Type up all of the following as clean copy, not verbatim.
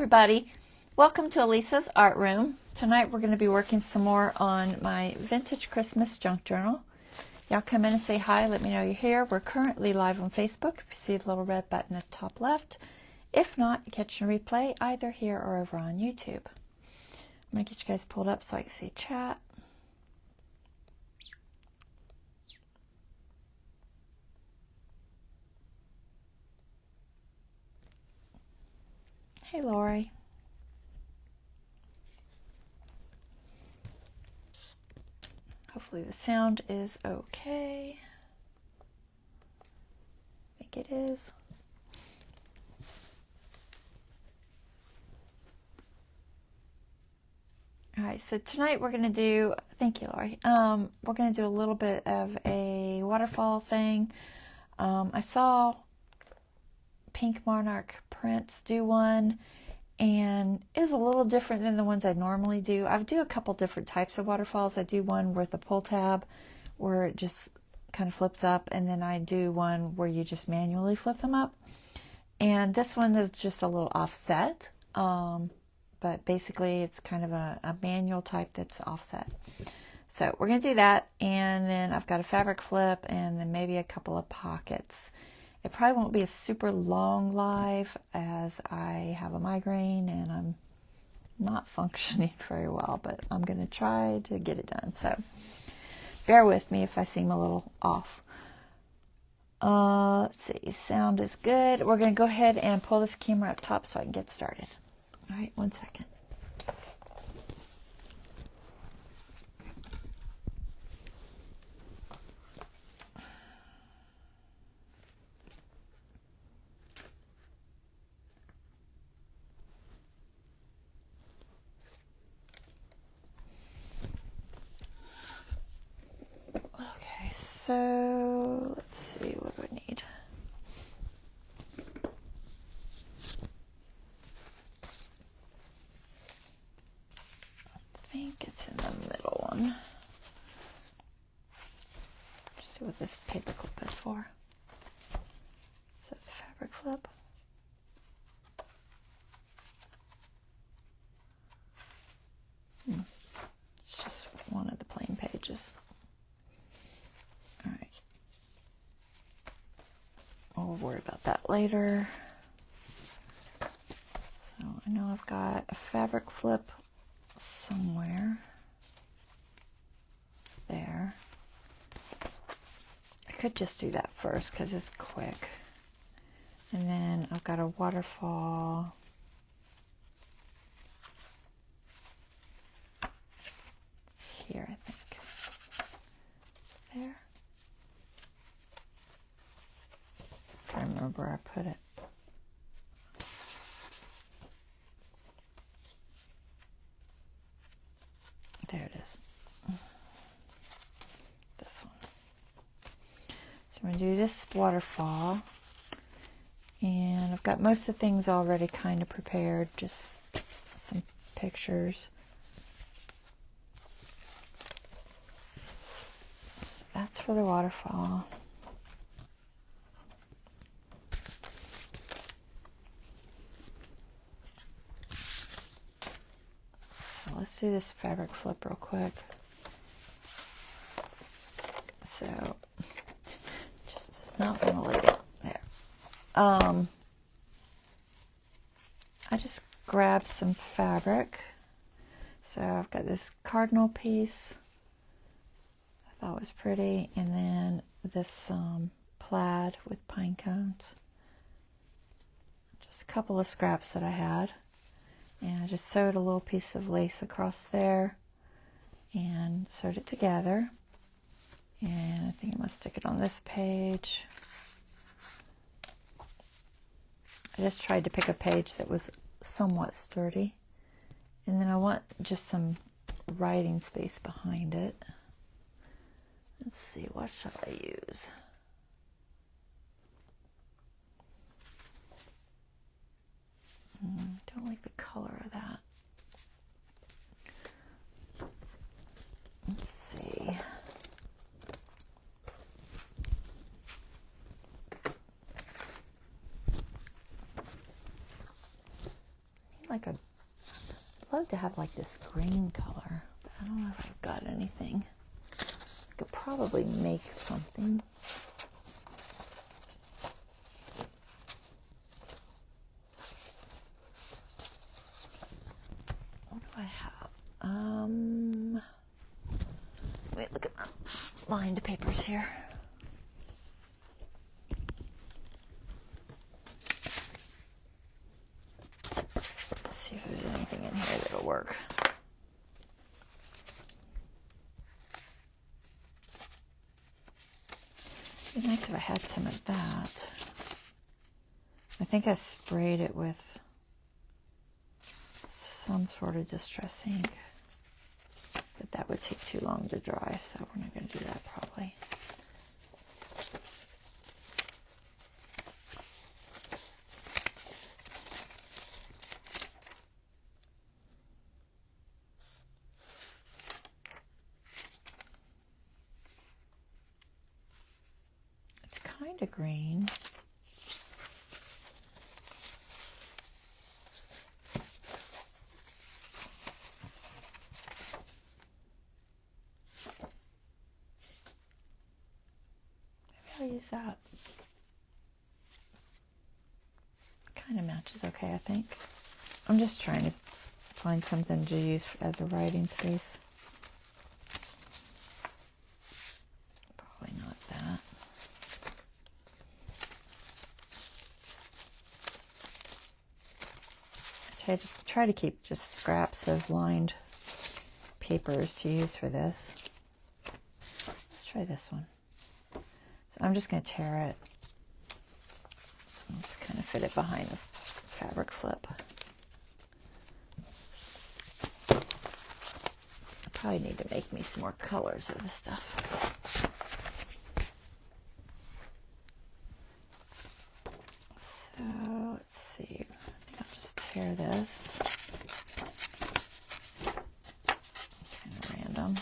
everybody, welcome to Elisa's Art Room. Tonight we're going to be working some more on my vintage Christmas junk journal. Y'all come in and say hi, let me know you're here. We're currently live on Facebook, if you see the little red button at the top left. If not, you catch a replay either here or over on YouTube. I'm going to get you guys pulled up so I can see chat. Hey, Lori. Hopefully the sound is okay. I think it is. All right, so tonight we're going to do, thank you, Lori. We're going to do a little bit of a waterfall thing. I saw Pink Monarch Prints do one, and it was a little different than the ones I normally do. I do a couple different types of waterfalls. I do one with a pull tab where it just kind of flips up, and then I do one where you just manually flip them up. And this one is just a little offset, but basically it's kind of a manual type that's offset. So we're going to do that, and then I've got a fabric flip and then maybe a couple of pockets. It probably won't be a super long live as I have a migraine and I'm not functioning very well, but I'm going to try to get it done. So bear with me if I seem a little off. Let's see, sound is good. We're going to go ahead and pull this camera up top so I can get started. All right, 1 second. So let's see, what do I need? I think it's in the middle one. Just see what this paper clip is for. Is that the fabric flip? It's just one of the plain pages. We'll worry about that later. So I know I've got a fabric flip somewhere there. I could just do that first because it's quick. And then I've got a waterfall. Here, I think. There. I remember where I put it. There it is. This one. So I'm going to do this waterfall. And I've got most of the things already kind of prepared. Just some pictures. So that's for the waterfall. Let's do this fabric flip real quick. So, just does not want to lay it there. I just grabbed some fabric. So I've got this cardinal piece. I thought was pretty, and then this plaid with pine cones. Just a couple of scraps that I had. And I just sewed a little piece of lace across there and sewed it together. And I think I'm going to stick it on this page. I just tried to pick a page that was somewhat sturdy. And then I want just some writing space behind it. Let's see, what shall I use? Don't like the color of that. Let's see. like a, I'd love to have like this green color, but I don't know if I've got anything. I could probably make something. What do I have? Wait, look at my lined papers here. Let's see if there's anything in here that'll work. It'd be nice if I had some of that. I think I sprayed it with some sort of distress ink, but that would take too long to dry, so we're not going to do that probably. It's kind of green. I'll use that. Kind of matches okay, I think. I'm just trying to find something to use as a writing space. Probably not that. I try to keep just scraps of lined papers to use for this. Let's try this one. So I'm just going to tear it. I'll just kind of fit it behind the fabric flip. I probably need to make me some more colors of this stuff. So let's see. I think I'll just tear this. Kind of random.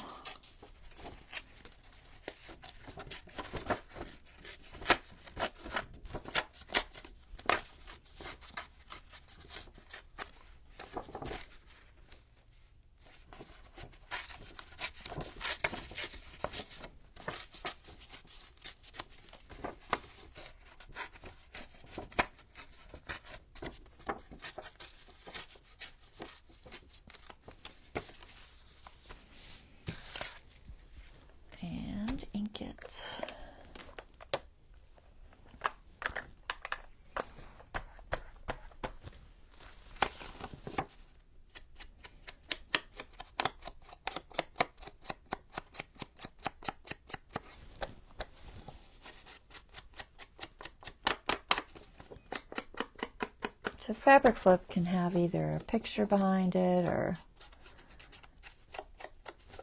So fabric flip can have either a picture behind it or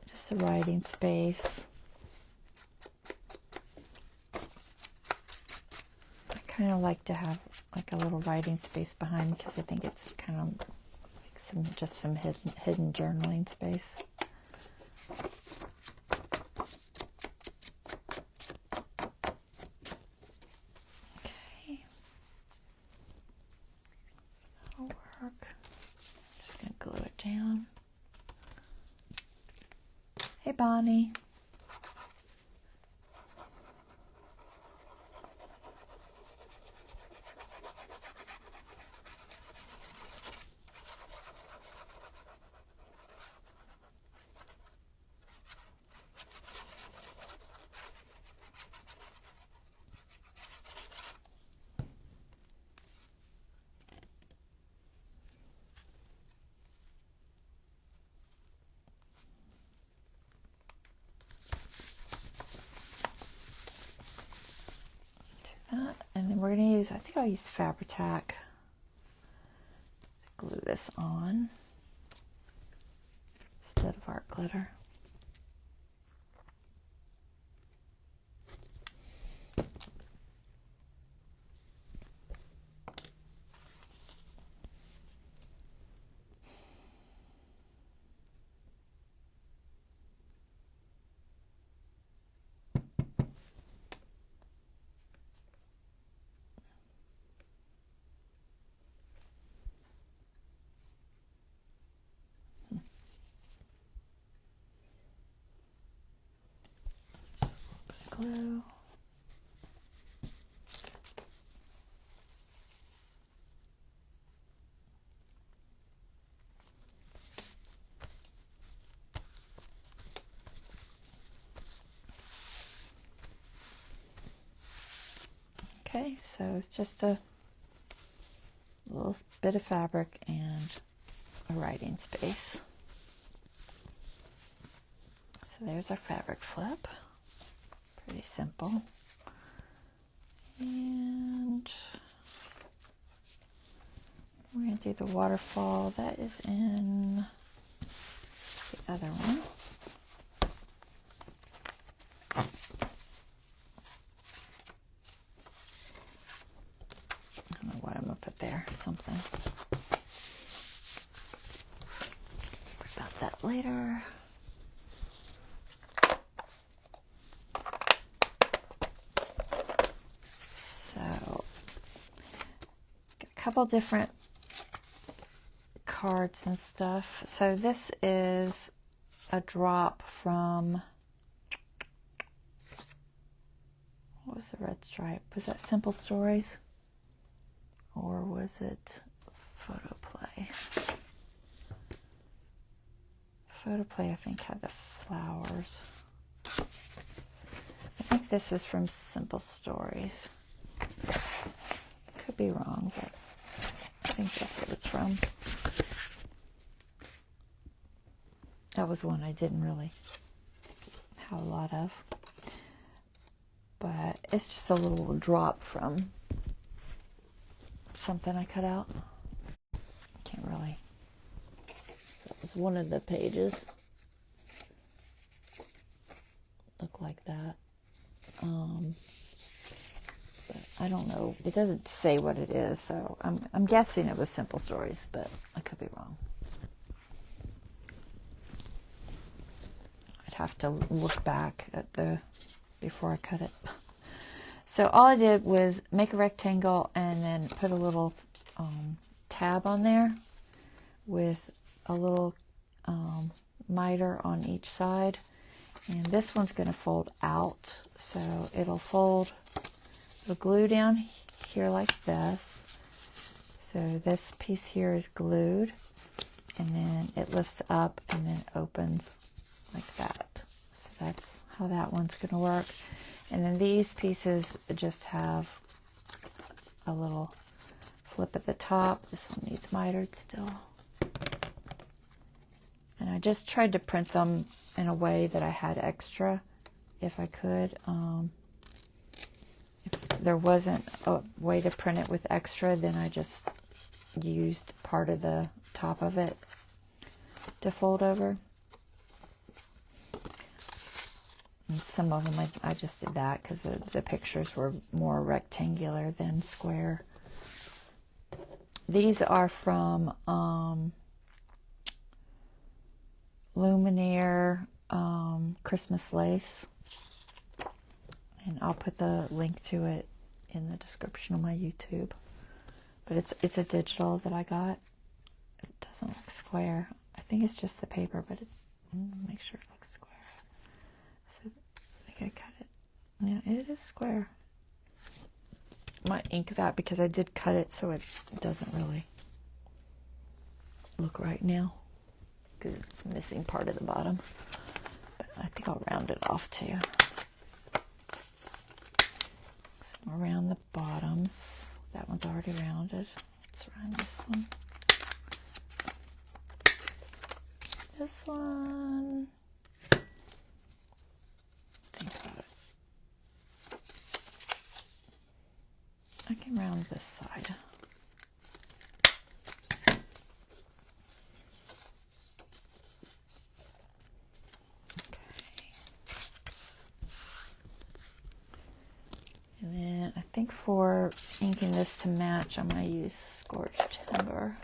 just a writing space. I kind of like to have like a little writing space behind because I think it's kind of like some hidden journaling space. Hey, Bonnie. And then we're going to use, I think I'll use Fabri-Tac to glue this on instead of art glitter. blue. Okay, so it's just a little bit of fabric and a writing space. So there's our fabric flip. Pretty simple. And we're going to do the waterfall. That is in the other one. I don't know what I'm going to put there. Something. Worry about that later. Couple different cards and stuff. So this is a drop from, what was the red stripe? Was that Simple Stories? Or was it Photoplay? Photoplay, I think, had the flowers. I think this is from Simple Stories. Could be wrong, but I think that's what it's from. That was one I didn't really have a lot of. But it's just a little drop from something I cut out. Can't really. So it was one of the pages. Look like that. I don't know. It doesn't say what it is, so I'm guessing it was Simple Stories, but I could be wrong. I'd have to look back at before I cut it. So all I did was make a rectangle and then put a little tab on there with a little miter on each side. And this one's going to fold out, so it'll fold. It'll glue down here like this. So this piece here is glued, and then it lifts up and then opens like that. So that's how that one's going to work. And then these pieces just have a little flip at the top. This one needs mitered still. And I just tried to print them in a way that I had extra, if I could. If there wasn't a way to print it with extra, then I just used part of the top of it to fold over. And some of them I just did that because the pictures were more rectangular than square. These are from Luminaire Christmas Lace. And I'll put the link to it in the description of my YouTube. But it's a digital that I got. It doesn't look square. I think it's just the paper, but make sure it looks square. So I think I cut it. Yeah, it is square. I might ink that because I did cut it so it doesn't really look right now. Because it's missing part of the bottom. But I think I'll round it off too. Around the bottoms. That one's already rounded. Let's round this one. This one. Think about it. I can round this side. And then I think for inking this to match, I'm going to use Scorched Timber.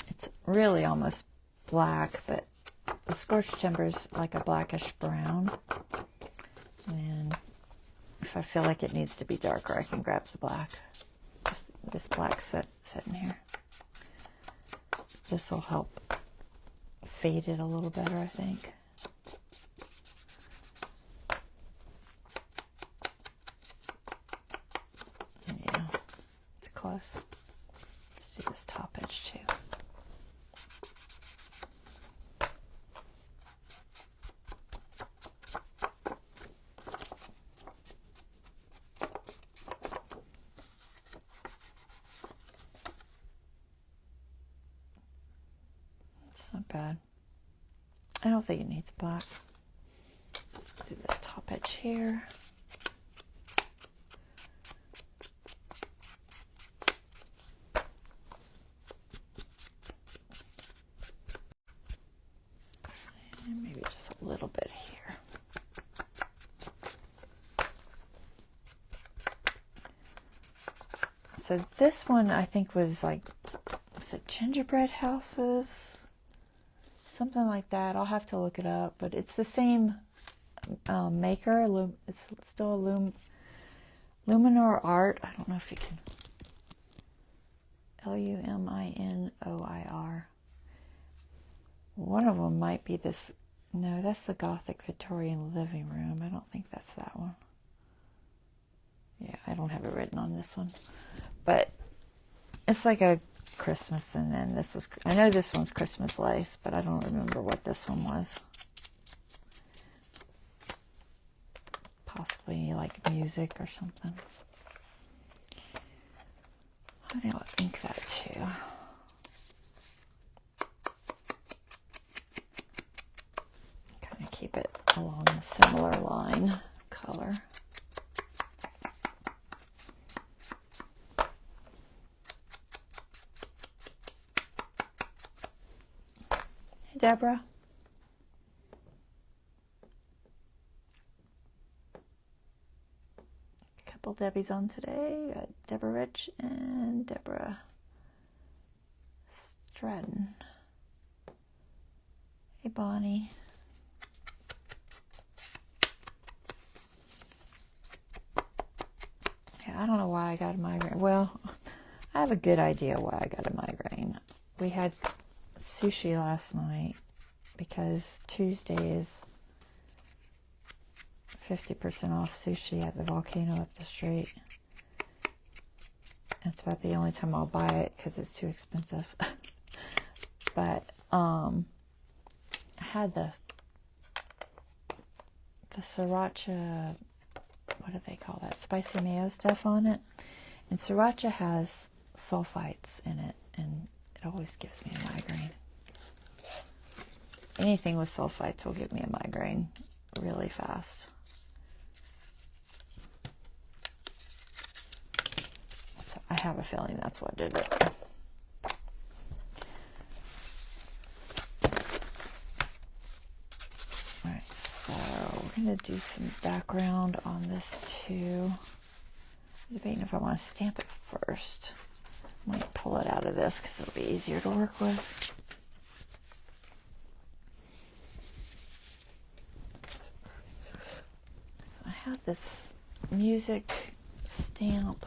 It's really almost black, but the Scorched Timber is like a blackish brown. And if I feel like it needs to be darker, I can grab the black. Just this black sitting here. This will help fade it a little better, I think. Yeah, it's close. Let's do this top edge too. Not bad. I don't think it needs black. Let's do this top edge here. And maybe just a little bit here. So this one I think was like, was it gingerbread houses? Something like that. I'll have to look it up, but it's the same maker. It's still a Luminor Art. I don't know if you can. Luminoir. One of them might be this. No, that's the Gothic Victorian living room. I don't think that's that one. Yeah, I don't have it written on this one, but it's like a Christmas, and then this was, I know this one's Christmas lace, but I don't remember what this one was. Possibly like music or something. I think I'll ink that too. Kind of keep it along a similar line color. Deborah. A couple Debbies on today. Got Deborah Rich and Deborah Stratton. Hey, Bonnie. Yeah, I don't know why I got a migraine. Well, I have a good idea why I got a migraine. We had sushi last night because Tuesday is 50% off sushi at the Volcano up the street. It's about the only time I'll buy it because it's too expensive. But I had the sriracha, what do they call that, spicy mayo stuff on it, and sriracha has sulfites in it, and it always gives me a migraine. Anything with sulfites will give me a migraine really fast. So I have a feeling that's what did it. Alright, so we're going to do some background on this too. I'm debating if I want to stamp it first. I might pull it out of this because it'll be easier to work with. So I have this music stamp.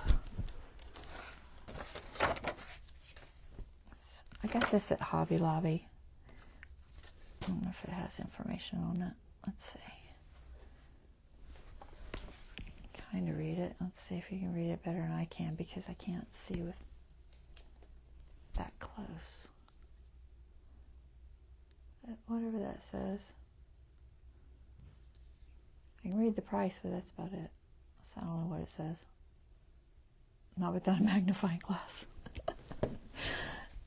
I got this at Hobby Lobby. I don't know if it has information on it. Let's see. Kind of read it. Let's see if you can read it better than I can because I can't see with that close. Whatever that says. I can read the price, but that's about it. So I don't know what it says. Not without a magnifying glass.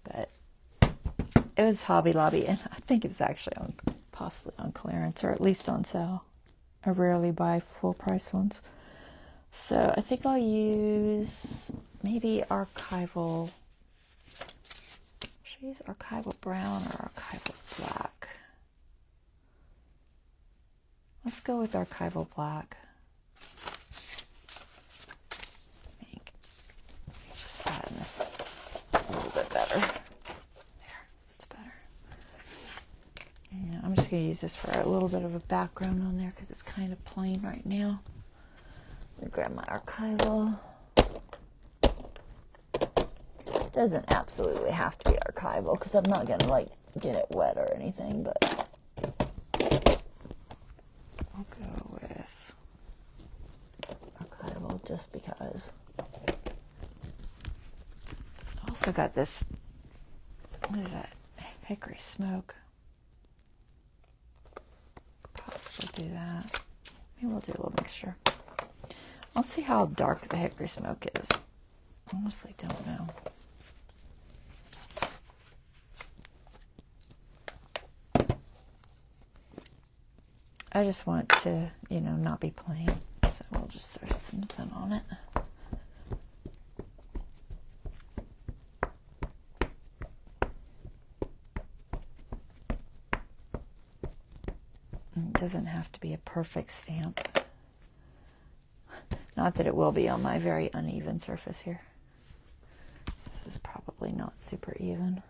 But it was Hobby Lobby, and I think it was actually on, possibly on clearance, or at least on sale. I rarely buy full price ones. So I think I'll use maybe archival. Should I use archival brown or archival black? Let's go with archival black. I think just flatten this a little bit better. There, that's better. And I'm just going to use this for a little bit of a background on there because it's kind of plain right now. Let me grab my archival. It doesn't absolutely have to be archival because I'm not gonna like get it wet or anything, but I'll go with archival just because. I also got this, what is that? Hickory smoke. Possibly do that. Maybe we'll do a little mixture. I'll see how dark the hickory smoke is. Honestly, don't know. I just want to, you know, not be plain. So we'll just throw some thin on it. It doesn't have to be a perfect stamp. Not that it will be on my very uneven surface here. This is probably not super even.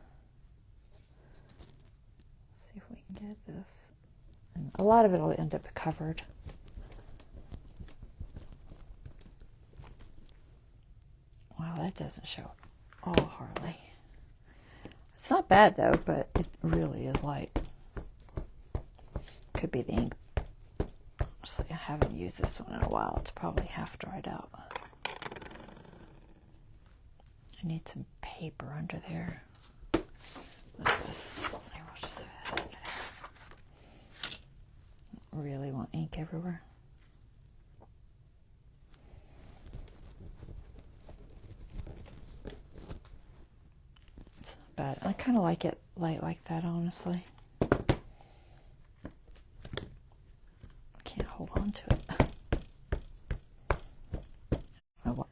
Let's see if we can get this. And a lot of it will end up covered. Well, that doesn't show all hardly. It's not bad though, but it really is light. Could be the ink. Honestly, I haven't used this one in a while. It's probably half dried out. I need some paper under there. What is this? Maybe we'll just throw this under there. Really want ink everywhere. It's not bad. I kind of like it light like that, honestly. Can't hold on to it. Oh,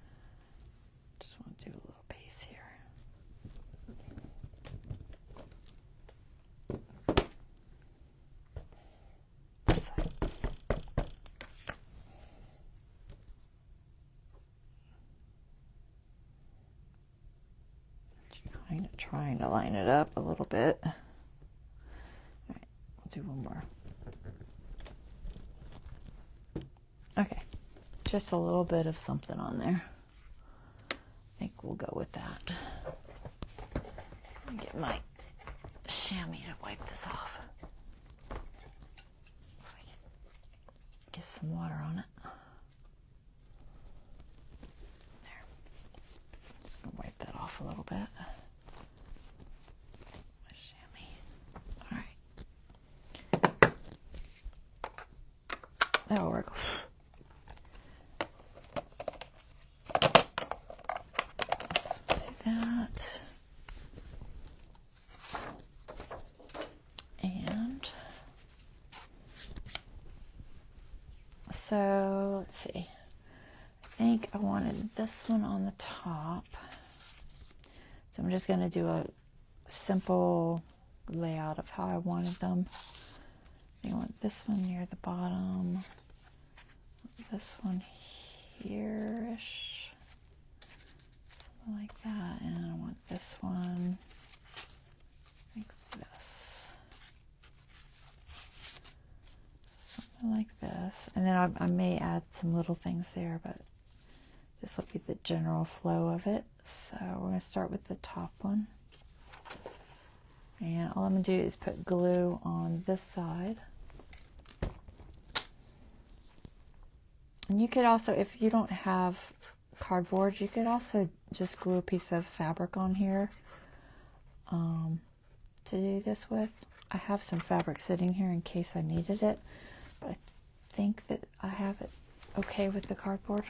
just want to do a little piece here. This side. Kind of trying to line it up a little bit. All right, we'll do one more. Okay, just a little bit of something on there. I think we'll go with that. Let me get my chamois to wipe this off. If I can get some water on it. There. I'm just going to wipe that off a little bit. My chamois. All right. That'll work. That. And so let's see. I think I wanted this one on the top. So I'm just going to do a simple layout of how I wanted them. I want this one near the bottom. This one here-ish. Like that, and I want this one like this, something like this, and then I may add some little things there, but this will be the general flow of it. So we're going to start with the top one, and all I'm going to do is put glue on this side. And you could also, if you don't have cardboard, you could also just glue a piece of fabric on here to do this with. I have some fabric sitting here in case I needed it, but I think that I have it okay with the cardboard.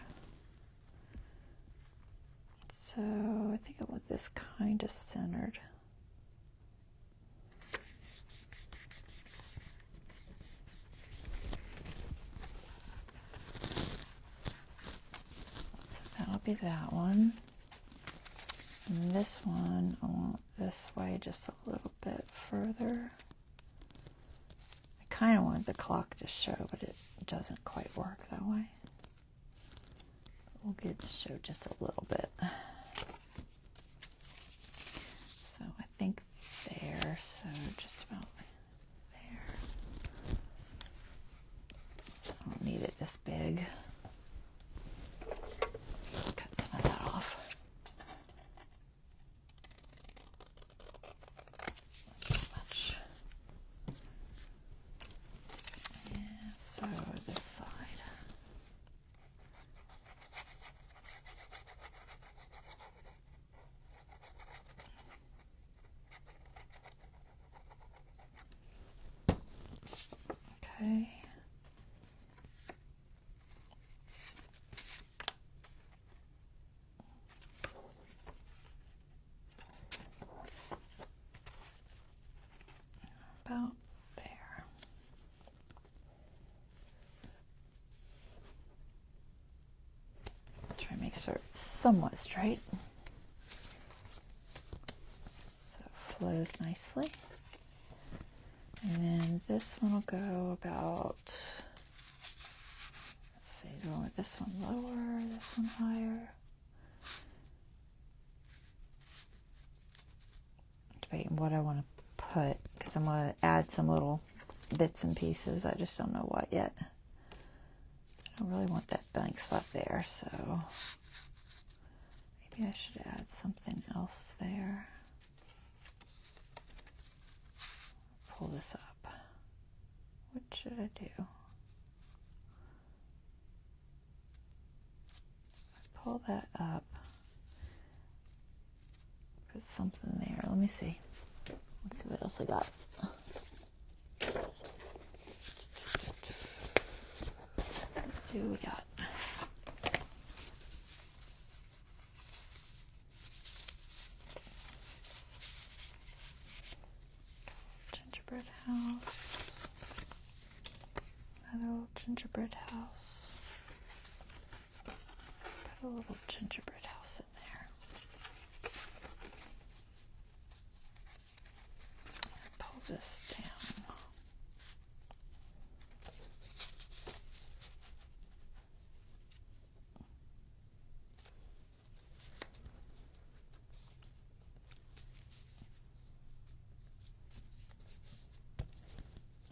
So I think I want this kind of centered. So that'll be that one. And this one, I want this way just a little bit further. I kind of want the clock to show, but it doesn't quite work that way. We'll get it to show just a little bit. So I think there, so just about there. I don't need it this big. are somewhat straight. So it flows nicely. And then this one will go about, let's see, do I want this one lower, this one higher? Debating what I want to put, because I'm going to add some little bits and pieces. I just don't know what yet. I don't really want that blank spot there, so maybe I should add something else there. Pull this up. What should I do? Pull that up. Put something there. Let me see. Let's see what else I got. What do we got? Gingerbread house. Another little gingerbread house. Put a little gingerbread house in there. Pull this down.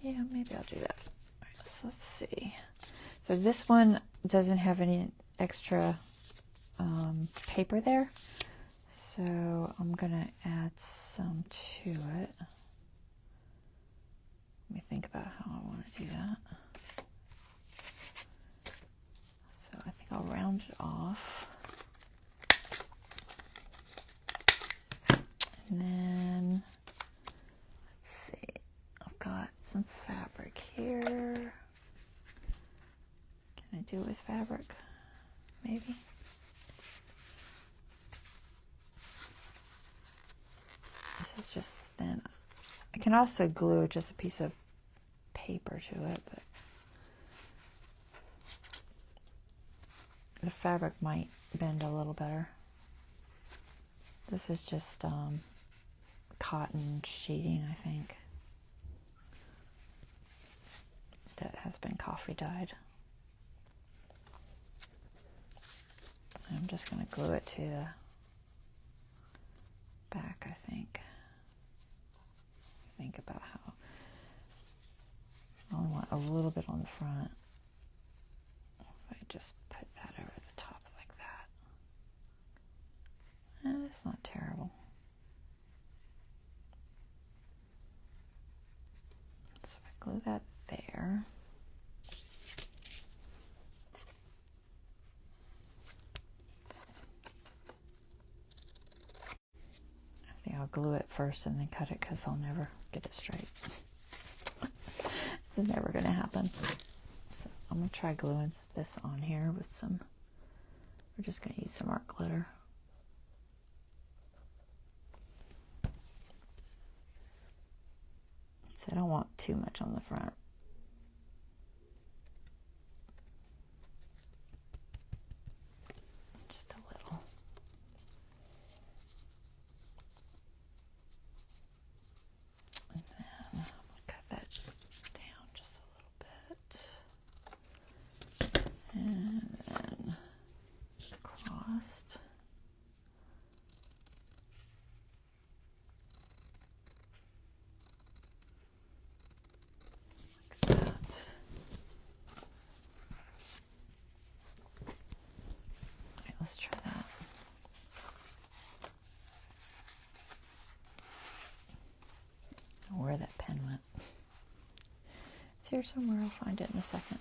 Yeah, maybe I'll do that. All right, so let's see. So this one doesn't have any extra paper there, so I'm gonna add some to it. Let me think about how I want to do that. So I think I'll round it off, and then let's see, I've got some fabric here. Can I do it with fabric? Maybe. This is just thin. I can also glue just a piece of paper to it, but the fabric might bend a little better. This is just cotton sheeting, I think, that has been coffee dyed. I'm just going to glue it to the back, I think. Think about how I only want a little bit on the front. If I just put that over the top like that. It's not terrible. So if I glue that there. I think I'll glue it first and then cut it, because I'll never get it straight. This is never going to happen. So I'm going to try gluing this on here with some, we're just going to use some art glitter. So I don't want too much on the front. Just a little. And then I'm going to cut that down just a little bit. And then crossed. Like that. Alright, let's try that. Where that pen went. It's here somewhere, I'll find it in a second.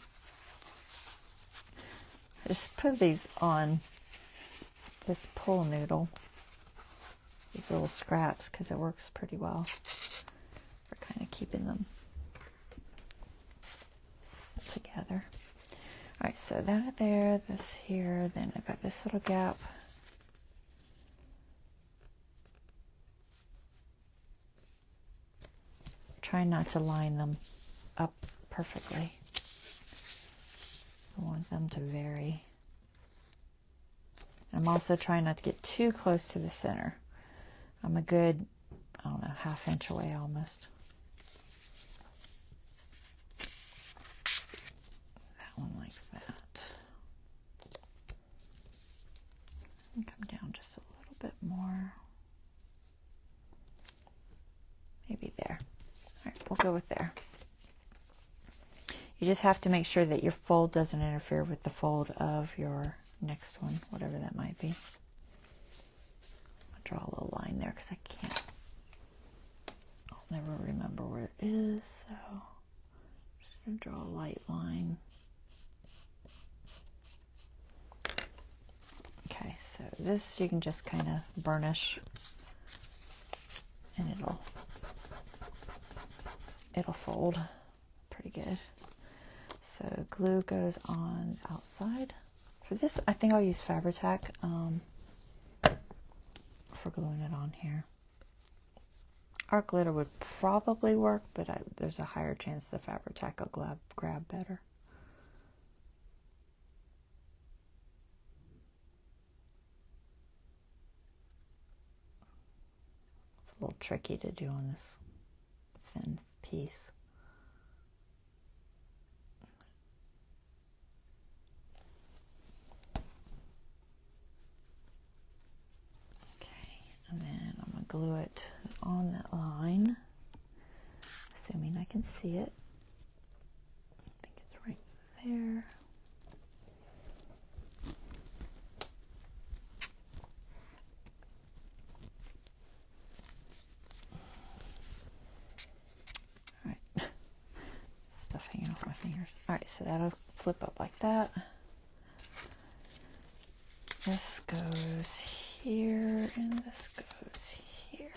I just put these on this pull noodle, these little scraps, because it works pretty well for kind of keeping them together. Alright, so that there, this here, then I've got this little gap. Try not to line them up perfectly. I want them to vary. I'm also trying not to get too close to the center. I'm a good, I don't know, ½ inch away almost. That one like that. And come down just a little bit more. Maybe there. All right, we'll go with there. You just have to make sure that your fold doesn't interfere with the fold of your next one, whatever that might be. I'll draw a little line there because I can't. I'll never remember where it is, so I'm just going to draw a light line. Okay, so this you can just kind of burnish, and it'll fold pretty good. So glue goes on the outside. For this, I think I'll use Fabri-Tac for gluing it on here. Art glitter would probably work, but there's a higher chance the Fabri-Tac will grab better. It's a little tricky to do on this thin piece. And then I'm going to glue it on that line, assuming I can see it. I think it's right there. All right, stuff hanging off my fingers. All right, so that'll flip up like that. This goes here, and this goes here.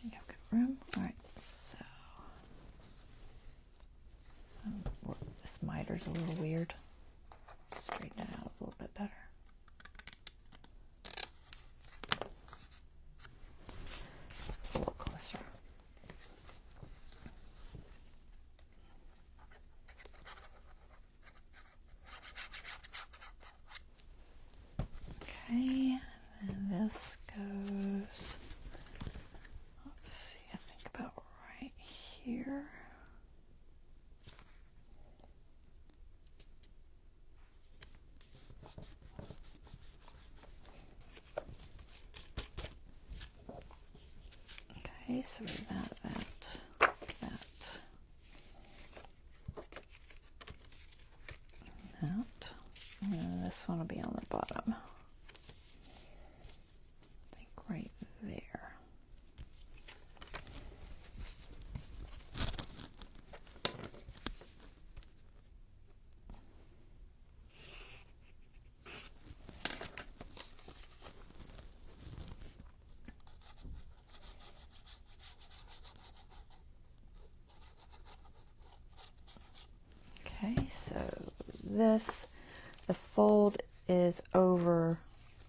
You have good room. All right, so this miter's a little weird. Straighten it out a little bit better. A little closer. Okay, and this goes, let's see, I think about right here. Okay, so that, and this one will be on the bottom. I think right there. Okay, so the fold is over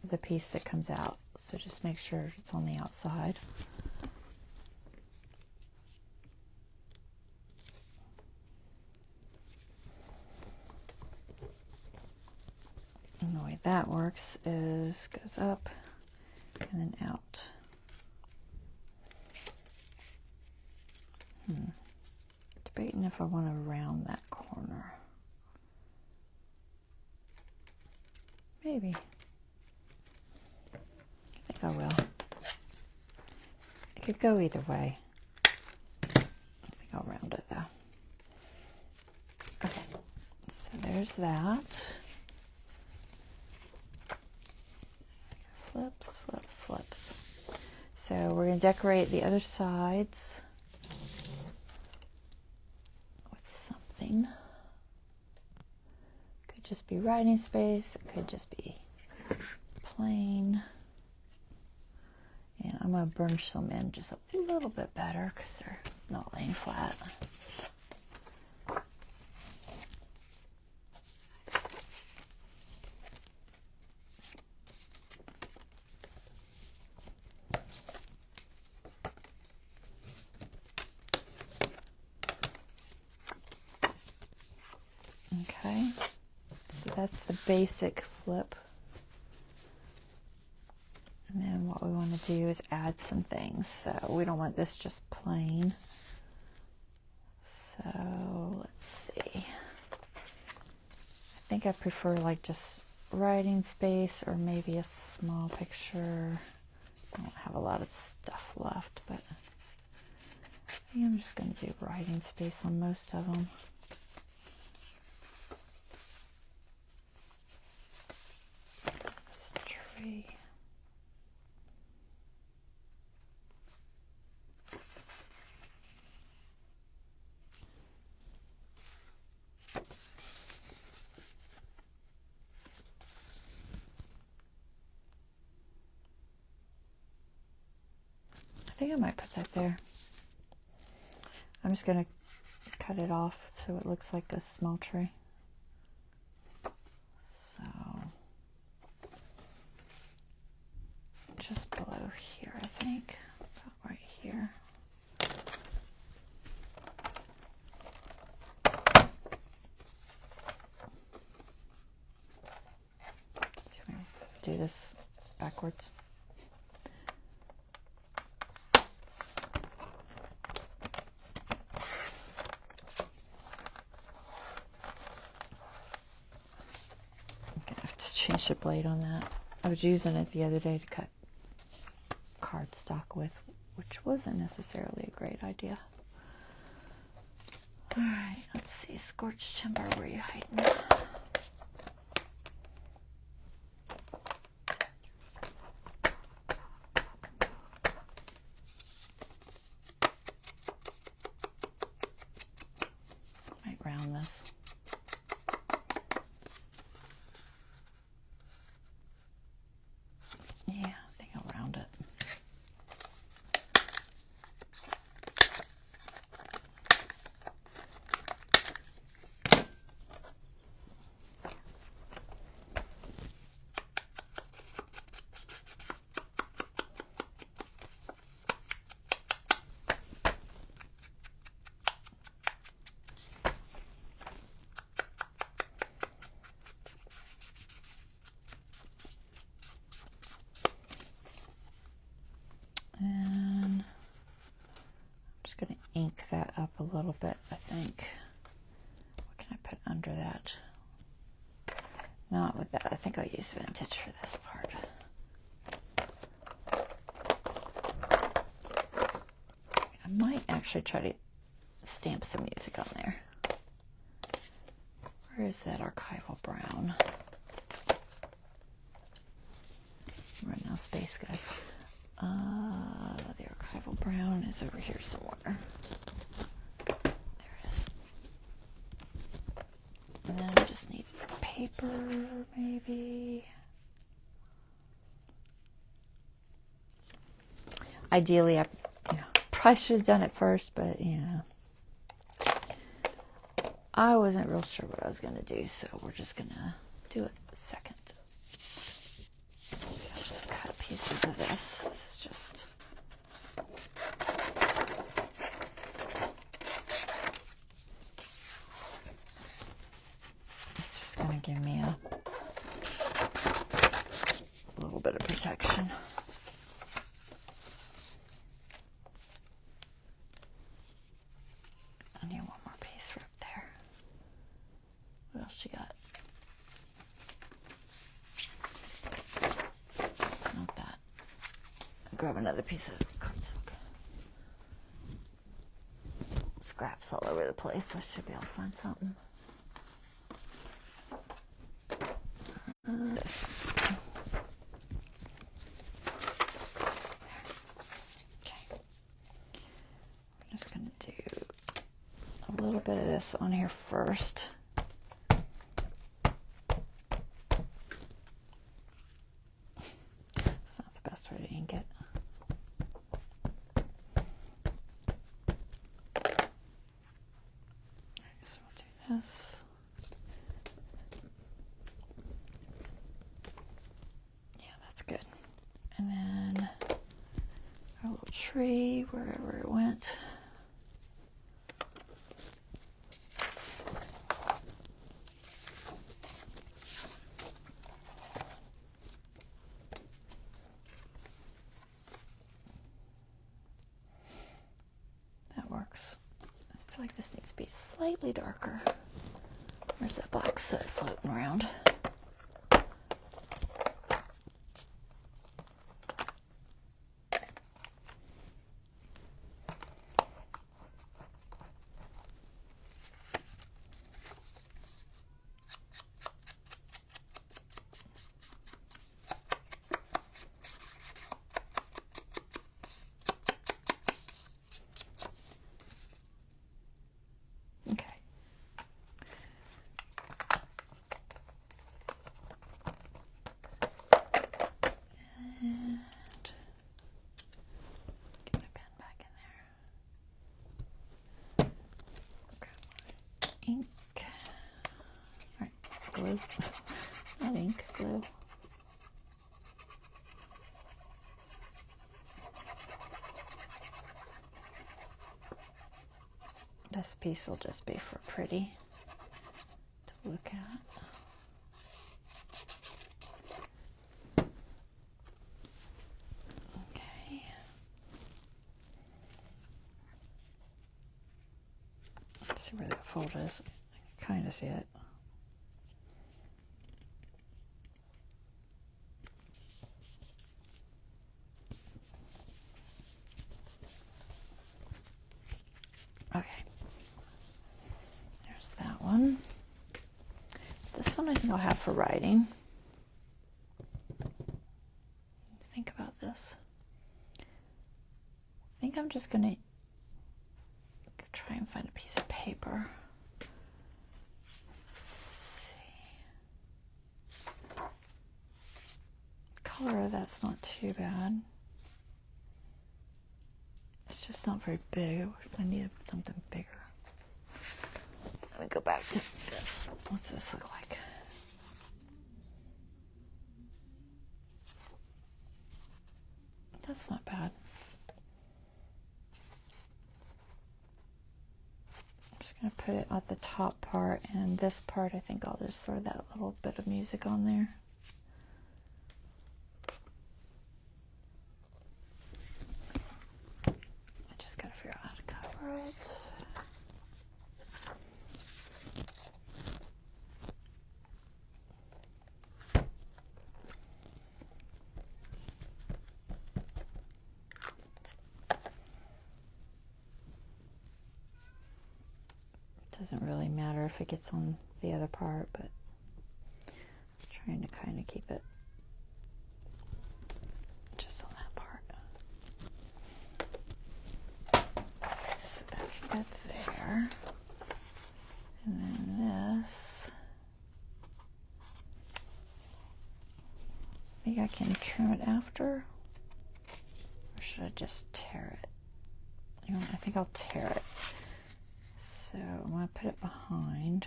the piece that comes out, so just make sure it's on the outside. And the way that works is goes up and then out. Debating if I want to round that corner. Maybe. I think I will. It could go either way. I think I'll round it though. Okay, so there's that. Flips, flips, flips. So we're going to decorate the other sides with something. Could just be writing space. It could just be plain. And I'm going to burnish them in just a little bit better because they're not laying flat. Okay, so that's the basic flip. And then what we want to do is add some things. So we don't want this just plain. So let's see. I think I prefer like just writing space or maybe a small picture. I don't have a lot of stuff left, but I think I'm just going to do writing space on most of them. This tree. I think I might put that there. I'm just going to cut it off so it looks like a small tree. So just below here, I think, about right here. So I'm going to do this backwards. Change the blade on that. I was using it the other day to cut cardstock with, which wasn't necessarily a great idea. Alright, let's see. Scorched timber, where are you hiding? Might round this. Ink that up a little bit, I think. What can I put under that? Not with that. I think I'll use vintage for this part. I might actually try to stamp some music on there. Where is that archival brown? I'm running out of space, guys. The archival brown is over here somewhere. There it is. And then I just need paper, maybe. Ideally, I probably should have done it first, but I wasn't real sure what I was going to do, so we're just going to do it second. I'll just cut pieces of this. This is just... It's just going to give me a little bit of protection. I need one more piece for up there. What else you got? Not that. I'll grab another piece of cardstock. Scraps all over the place. I should be able to find something. This. Okay. I'm just going to do a little bit of this on here first. It's not the best way to ink it. So we'll do this. Yeah, that's good. And then our little tree, wherever it went. feel like this needs to be slightly darker. There's that black soot floating around. Ink. Alright, glue. Not ink, glue. This piece will just be for pretty to look at. Okay. Let's see where that fold is. I can kind of see it. Okay. There's that one. This one I think I'll have for writing. Think about this. I think I'm just going to try and find a piece of paper. Let's see. Color of that's not too bad. It's just not very big. I need something bigger. Let me go back to this. What's this look like? That's not bad. I'm just going to put it at the top part, and this part I think I'll just throw that little bit of music on there. I just got to figure out how to cover it. Doesn't really matter if it gets on the other part, but I'm trying to kind of keep it just on that part. So that can go there. And then this. Maybe I can trim it after? Or should I just tear it? You know, I think I'll tear it. So I'm going to put it behind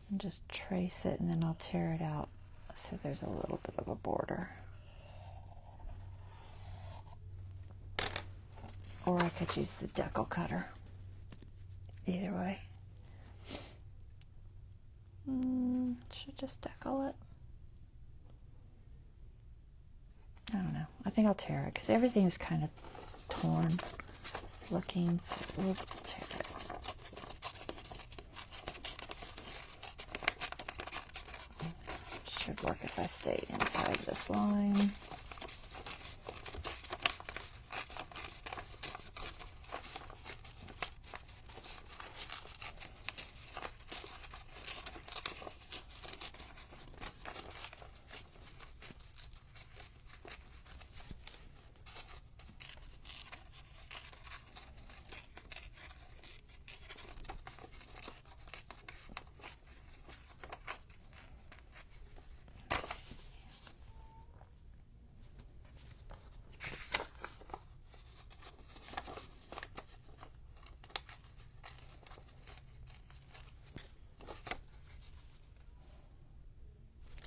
and just trace it, and then I'll tear it out so there's a little bit of a border. Or I could use the decal cutter. Either way. Should I just decal it? I don't know. I think I'll tear it because everything's kind of torn looking, so we'll tear it. Should work if I stay inside this line.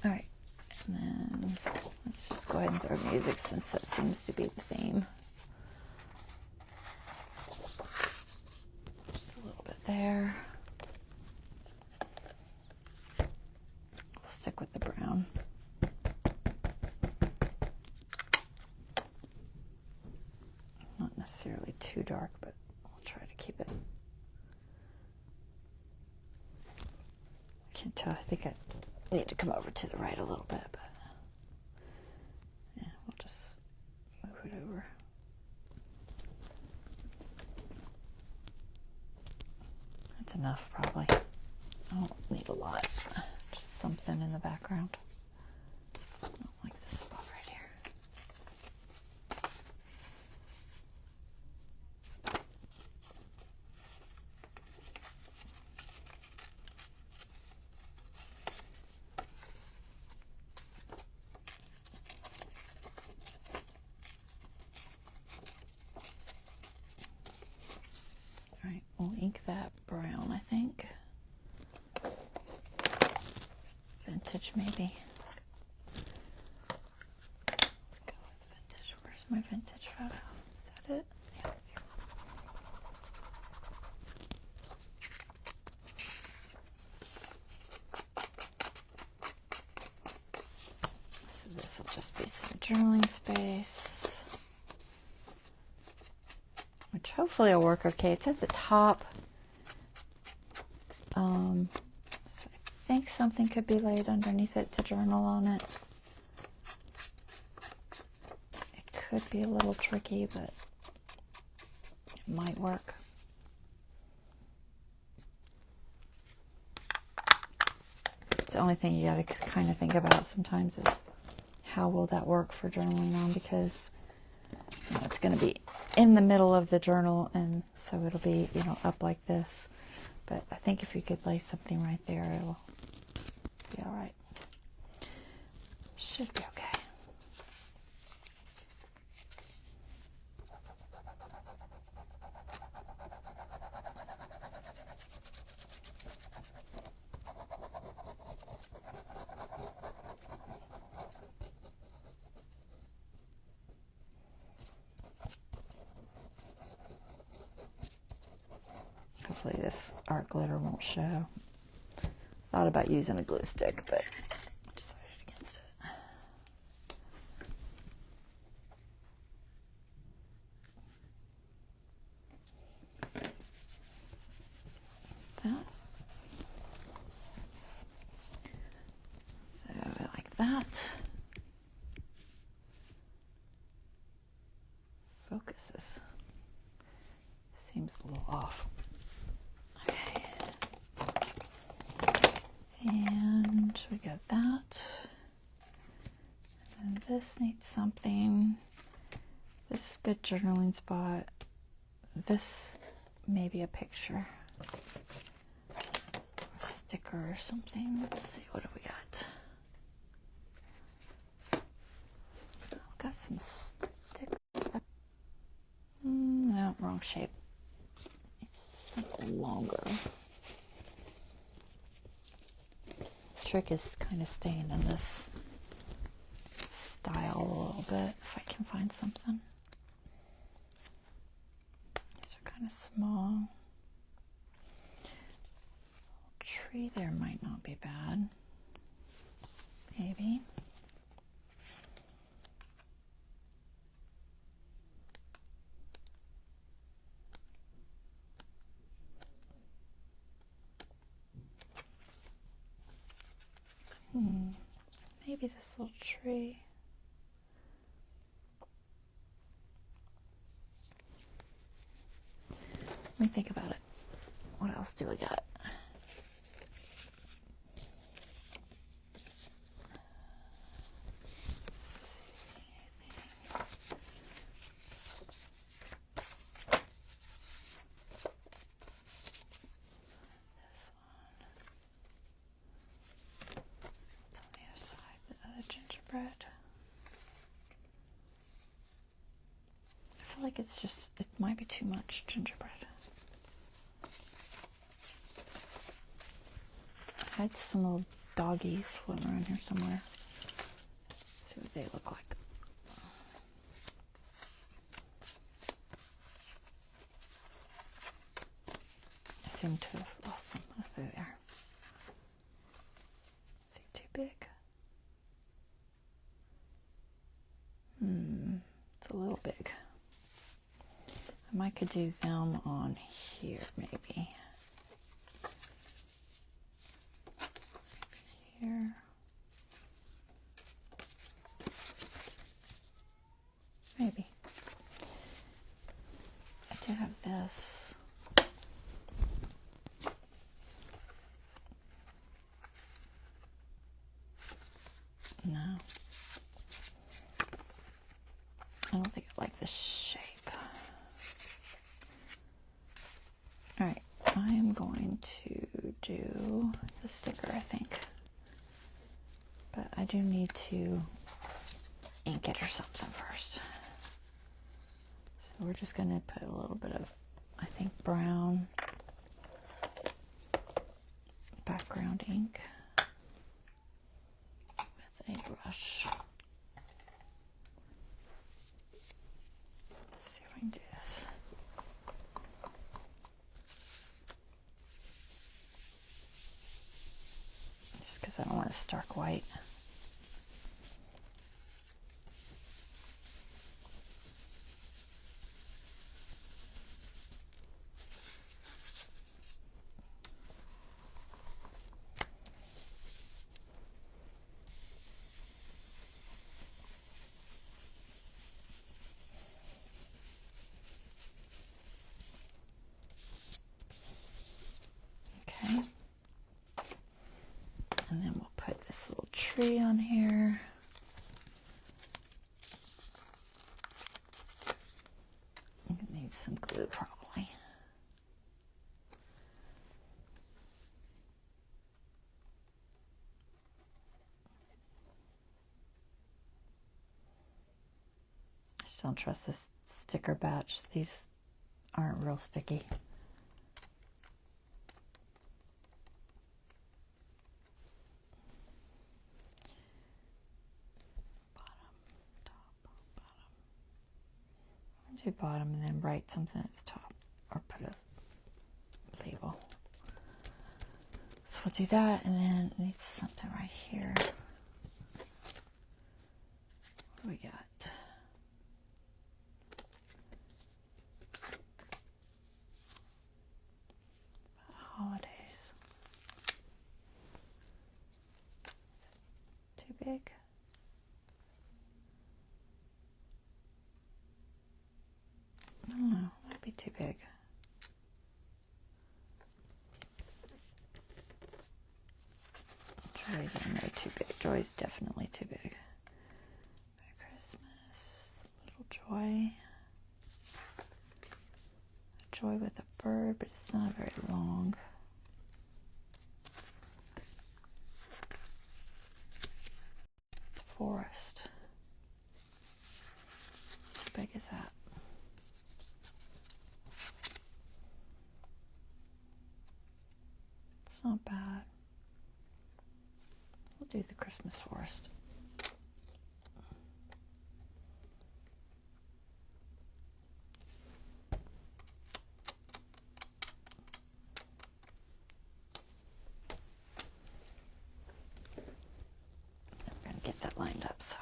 All right, and then let's just go ahead and throw music since that seems to be the theme. Just a little bit there. We'll stick with the brown. Not necessarily too dark, but we'll try to keep it. I can't tell. I think I need to come over to the right a little bit, but yeah, we'll just move it over. That's enough, probably. I don't need a lot. Just something in the background. I don't like this spot right here. All right, we'll ink that brown, I think. Vintage, maybe. Let's go with vintage. Where's my vintage photo? Is that it? Yeah. So this will just be some journaling space, which hopefully will work okay. It's at the top. So I think something could be laid underneath it to journal on it. It could be a little tricky, but it might work. It's the only thing you gotta kind of think about sometimes is how will that work for journaling on, because you know, it's going to be in the middle of the journal, and so it'll be, you know, up like this. But I think if you could lay something right there, it'll be all right. Should be okay. Hopefully this art glitter won't show. Thought about using a glue stick, but decided against it. That. So like that. Focuses. Seems a little off. And we got that. And this needs something. This is a good journaling spot. This maybe a picture. A sticker or something. Let's see, what do we got? I've got some stickers. No, wrong shape. It's something longer. Trick is kind of staying in this style a little bit, if I can find something. These are kind of small. Tree there might not be bad. Maybe. Maybe this little tree. Let me think about it. What else do we got? It's just, it might be too much gingerbread. I had some little doggies floating around here somewhere. Let's see what they look like. I seem to have lost them. Oh, there they are. Is he too big? It's a little big. might could do them on here, maybe. Here. Maybe. I do have this. No. I don't think I like this shape. Alright, I am going to do the sticker, I think. But I do need to ink it or something first. So we're just going to put a little bit of, I think, brown background ink with a brush. Let's see if I can do this. Just because I don't want a stark white. And then we'll put this little tree on here. I'm gonna need some glue probably. I just don't trust this sticker batch. These aren't real sticky. Do bottom and then write something at the top or put a label. So we'll do that, and then it needs something right here. What do we got? Holidays. Too big? I don't know, might be too big. Joy's in there too big. Joy's definitely too big. Merry Christmas, little Joy. A joy with a bird, but it's not very long. Forest. How big is that? It's not bad. We'll do the Christmas forest. I'm going to get that lined up, so.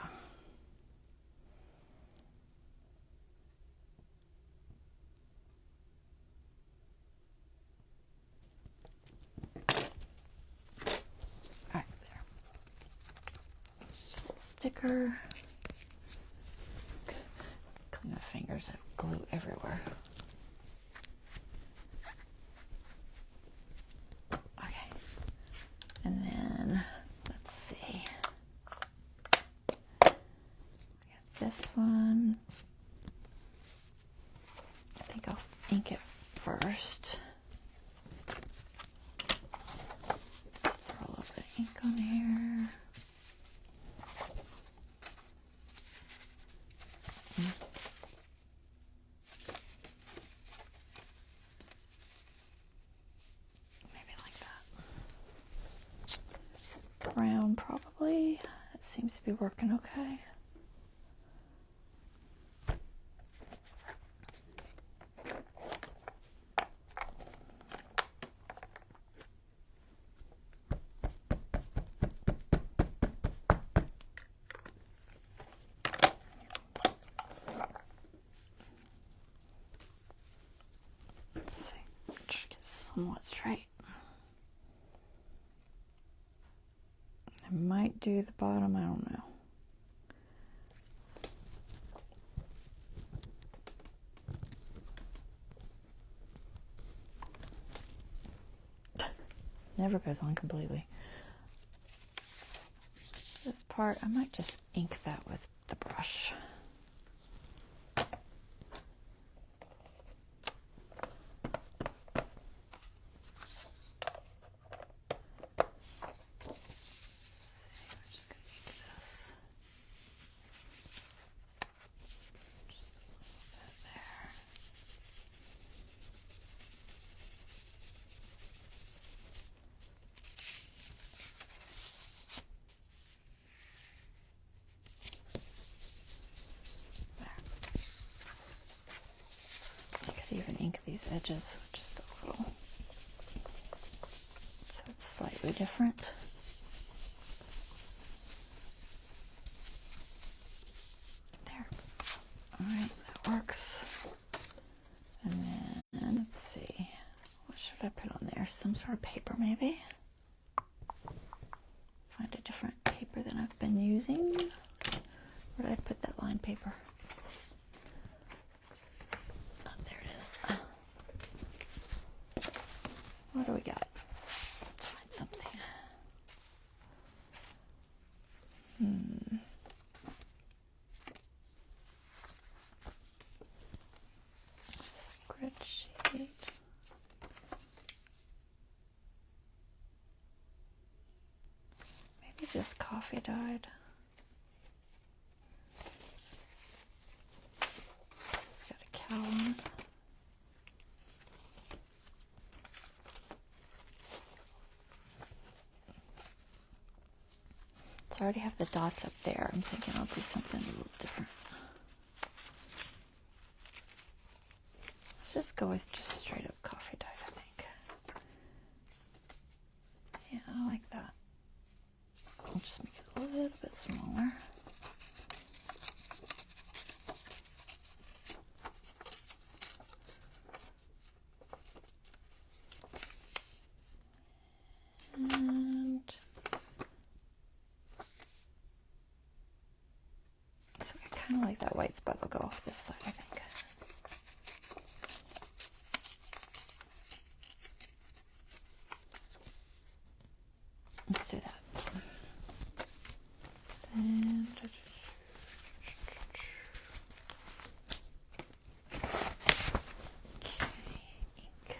Sticker. Clean my fingers, I have glue everywhere. Okay. And then, let's see. I got this one. I think I'll ink it first. Just throw a little bit of ink on here. Maybe like that. Brown probably. It seems to be working okay. somewhat straight. I might do the bottom, I don't know. It never goes on completely. This part, I might just ink that with the brush. Even ink these edges just a little so it's slightly different. There. Alright, that works. And then let's see, what should I put on there? Some sort of paper maybe? Find a different paper than I've been using. Where did I put that line paper? What do we got? Let's find something. Spreadsheet. Maybe just coffee dyed. It's got a cow on it. So I already have the dots up there. I'm thinking I'll do something a little different. Let's just go with just straight up coffee dye, I think. Yeah, I like that. I'll just make it a little bit smaller. Kind of like that white spot will go off this side, I think. Let's do that. And ink.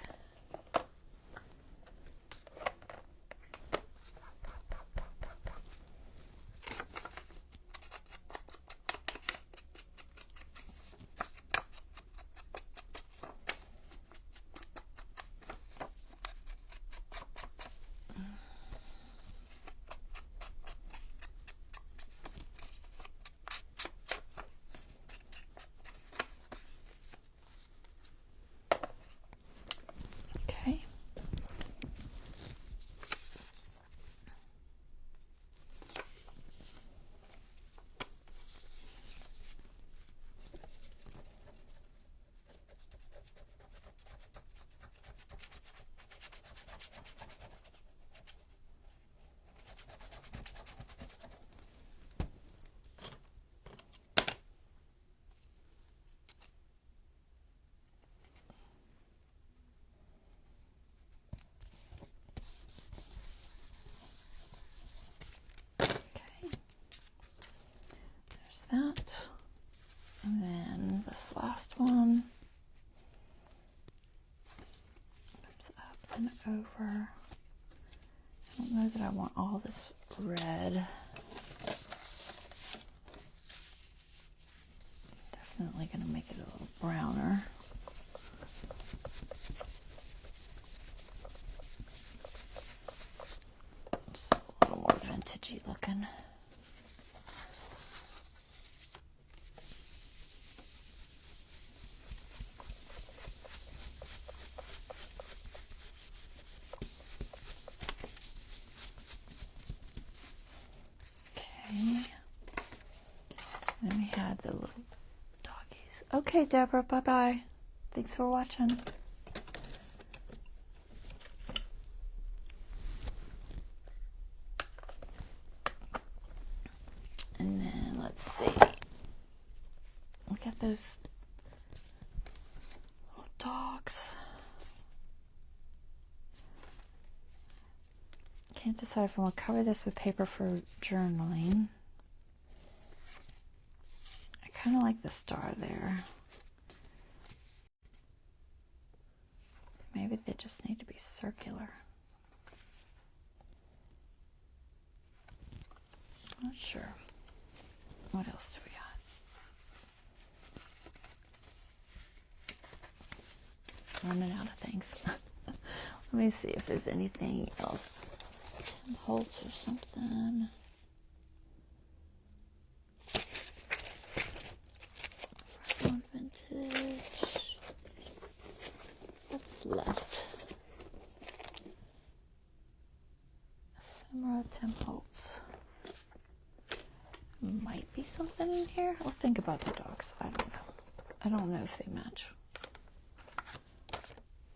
That, and then this last one comes up and over. I don't know that I want all this red. Definitely going to make it a little browner. Just a little more vintagey looking. Then we had the little doggies. Okay, Deborah, bye-bye. Thanks for watching. those little dogs. Can't decide if I want to cover this with paper for journaling. I kind of like the star there. Maybe they just need to be circular. Not sure. What else do we got? Running out of things. Let me see if there's anything else. Tim Holtz or something. Vintage. What's left? Ephemera, Tim Holtz. Might be something in here. I'll think about the dogs. I don't know. I don't know if they match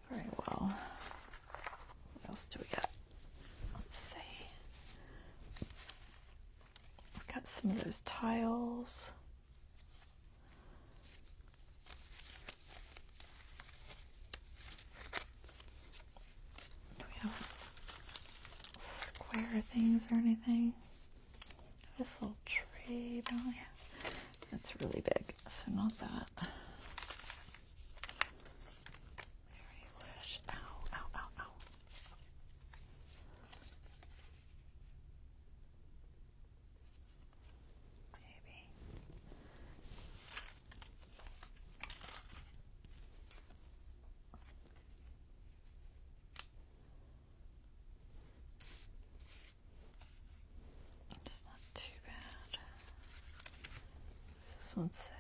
very well. What else do we got? Let's see. I've got some of those tiles. Do we have square things or anything? This little tree. Oh, yeah. That's really big, so not that. Very wish. Ow, ow, ow, ow. Maybe. It's not too bad. This one say?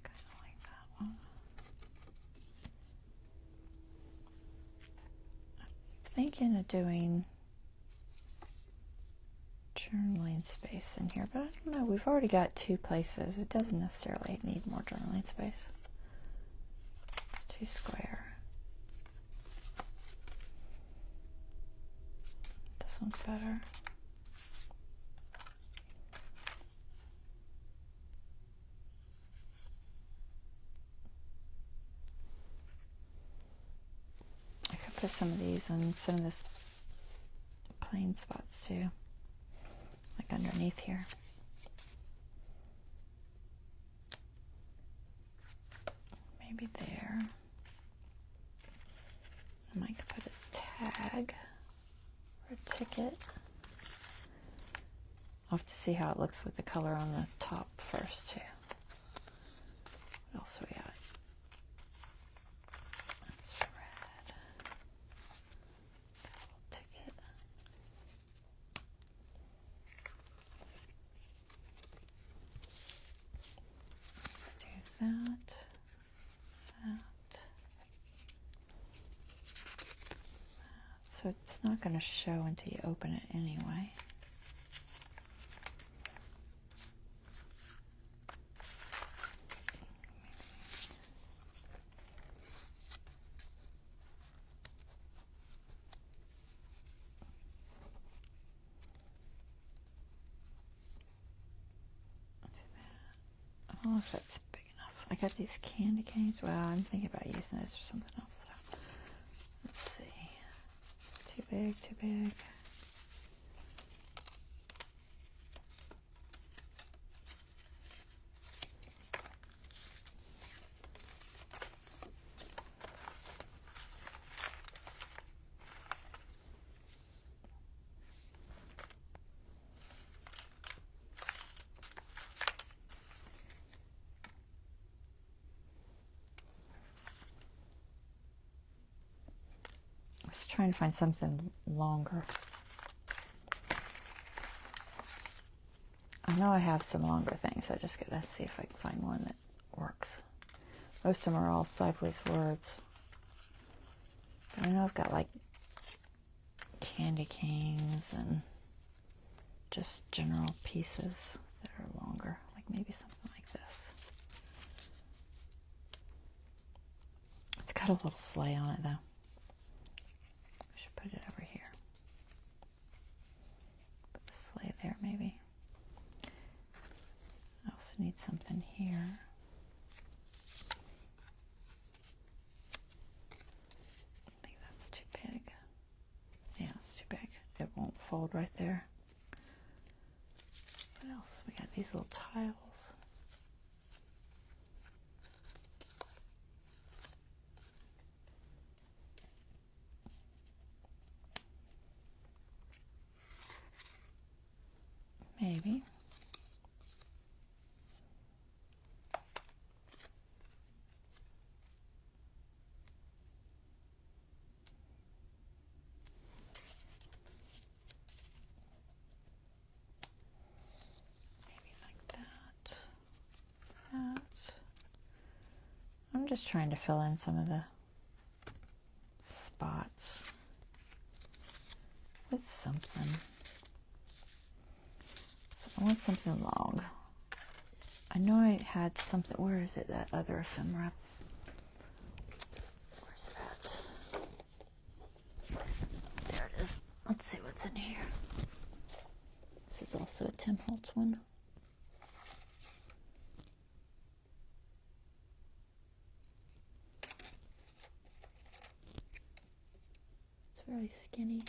Kind of like that one. I'm thinking of doing journaling space in here, but I don't know. We've already got 2 places. It doesn't necessarily need more journaling space. It's too square. This one's better. I could put some of these on some of this plain spots too, like underneath here. Maybe there. I might put a tag or a ticket. I'll have to see how it looks with the color on the top first too. What else do we got? That's red. Got a little ticket. Do that. So it's not going to show until you open it anyway. I don't know if that's big enough. I got these candy canes. Well, I'm thinking about using this for something else though. Let's see. Too big, too big. Trying to find something longer. I know I have some longer things. I just gotta see if I can find one that works. Most of them are all sideways words. But I know I've got like candy canes and just general pieces that are longer. Like maybe something like this. It's got a little sleigh on it though. put it over here. Put the sleigh there, maybe. I also need something here. I think that's too big. Yeah, it's too big. It won't fold right there. What else? We got these little tiles. Maybe. I'm just trying to fill in some of the spots with something. So I want something long. I know I had something. Where is it? That other ephemera. Where's it at? There it is. Let's see what's in here. This is also a Tim Holtz one. Really skinny.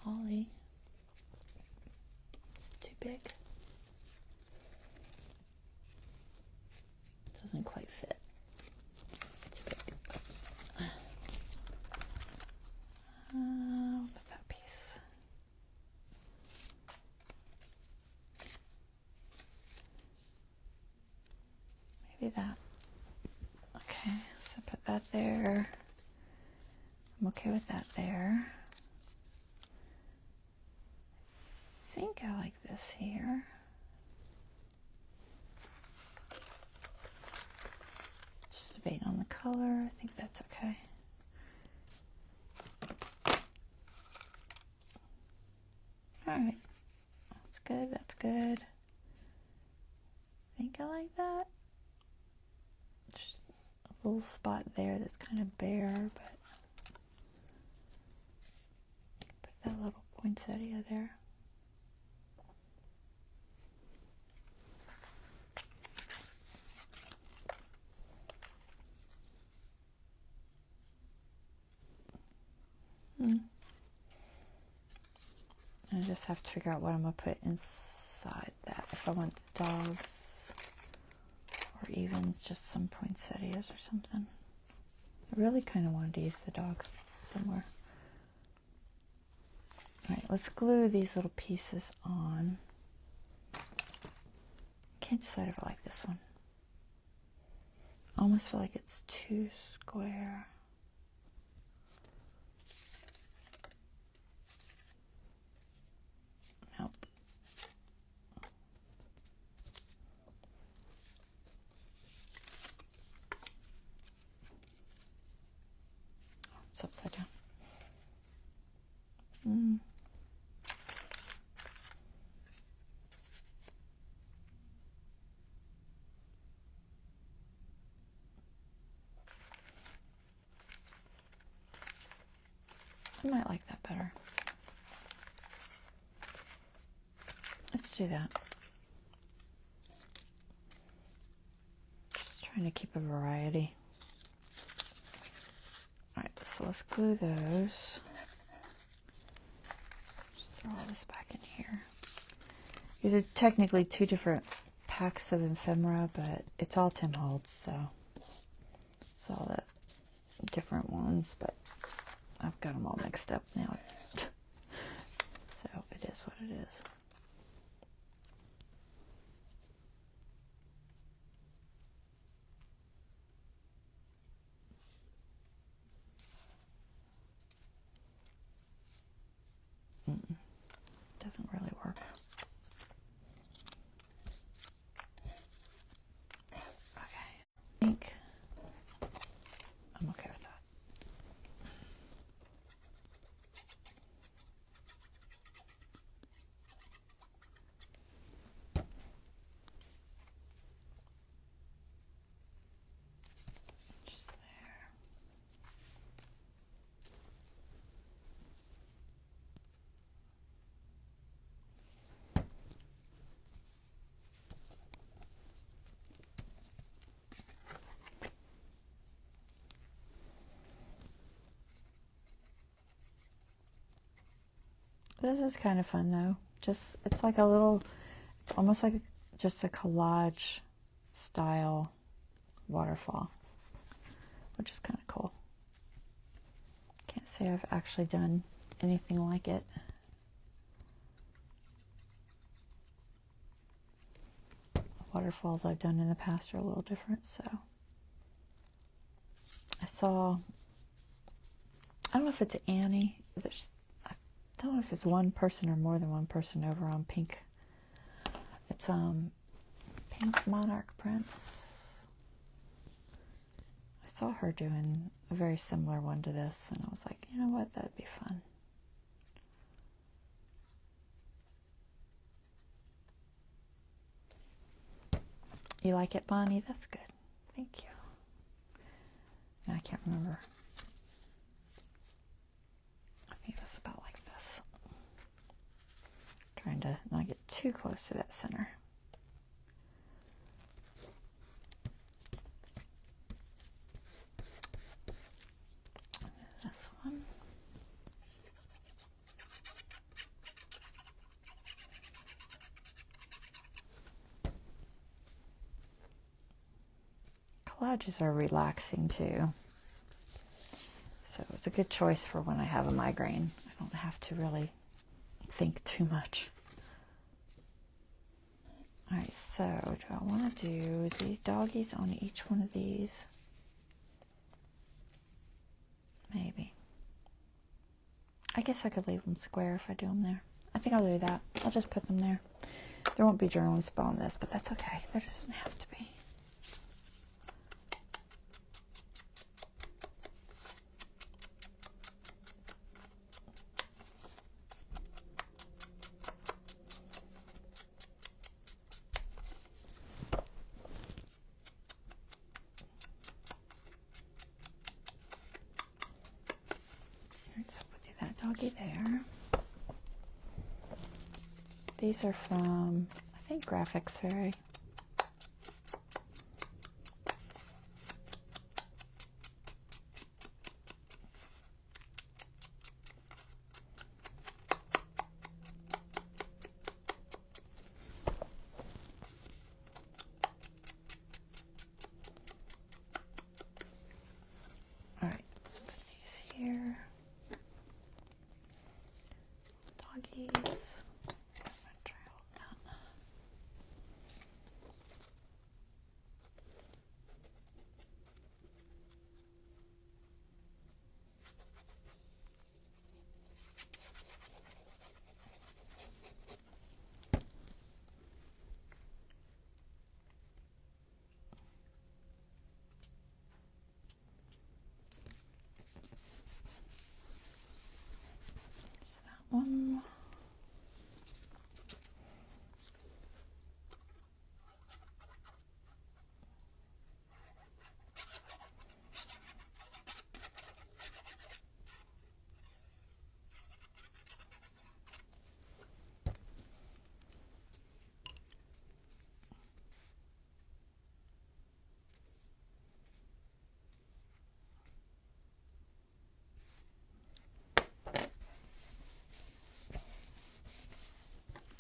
Holly. Is it too big? Doesn't quite fit. Put that piece. Maybe that. Okay, so put that there. I'm okay with that there. I think I like this here. Just debate on the color. I think that's okay. Alright, that's good, that's good. I think I like that. Just a little spot there that's kind of bare, but put that little poinsettia there. I just have to figure out what I'm going to put inside that. If I want the dogs, or even just some poinsettias or something. I really kind of wanted to use the dogs somewhere. Alright, let's glue these little pieces on. Can't decide if I like this one. I almost feel like it's too square. It's upside down. I might like that better. Let's do that. Just trying to keep a variety. Alright, so let's glue those. Just throw all this back in here. These are technically two different packs of ephemera, but it's all Tim Holtz, so it's all the different ones, but I've got them all mixed up now. So it is what it is. Doesn't really work. Okay. I think This is kind of fun though. Just, it's like a little, it's almost like just a collage style waterfall, which is kind of cool. Can't say I've actually done anything like it. Waterfalls I've done in the past are a little different, so. I saw, I don't know if it's Annie, I don't know if it's one person or more than one person over on Pink. It's Pink Monarch Prints. I saw her doing a very similar one to this, and I was like, you know what, that'd be fun. You like it, Bonnie? That's good. Thank you. I can't remember. I think it was about like this. Trying to not get too close to that center. And then this one. Collages are relaxing too. So it's a good choice for when I have a migraine. I don't have to really think too much. Alright, so do I want to do these doggies on each one of these? Maybe. I guess I could leave them square if I do them there. I think I'll do that. I'll just put them there. There won't be journaling spell on this, but that's okay. There doesn't have to be. Doggy there. These are from, I think, Graphics Fairy. All right, let's put these here. Doggies. I'm gonna try holding that. There's that one.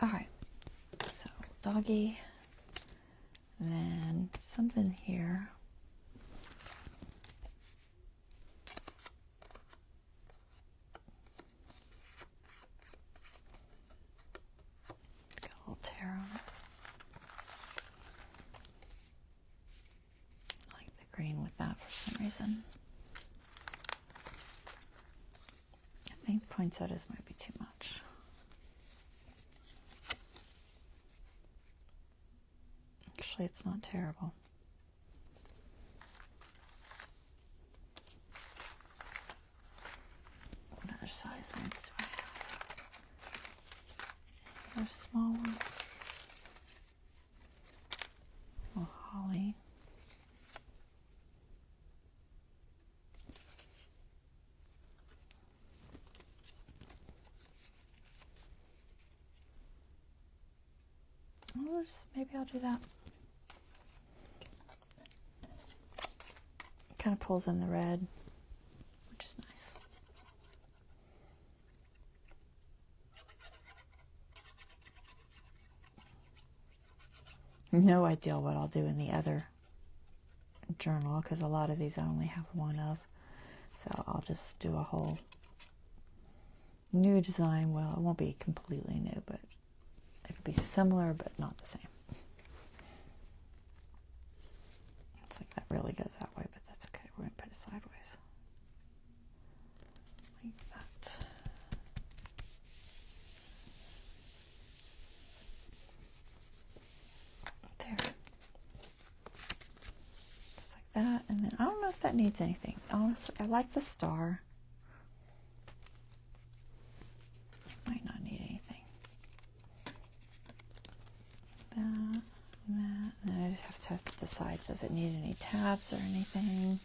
All right, so doggy, then something here. Got a little tear on it. I like the green with that for some reason. I think poinsettias might be too much. Actually, it's not terrible. What other size ones do I have? There's small ones. Oh, holly. Oh, maybe I'll do that. Kind of pulls in the red, which is nice. no idea what I'll do in the other journal, because a lot of these I only have one of. So I'll just do a whole new design. Well, it won't be completely new, but it'll be similar but not the same. It's like that really goes that way, but that's okay. We're going to put it sideways. Like that. There. Just like that. And then I don't know if that needs anything. Honestly, I like the star. It might not need anything. That. And then I just have to decide, does it need any tabs or anything?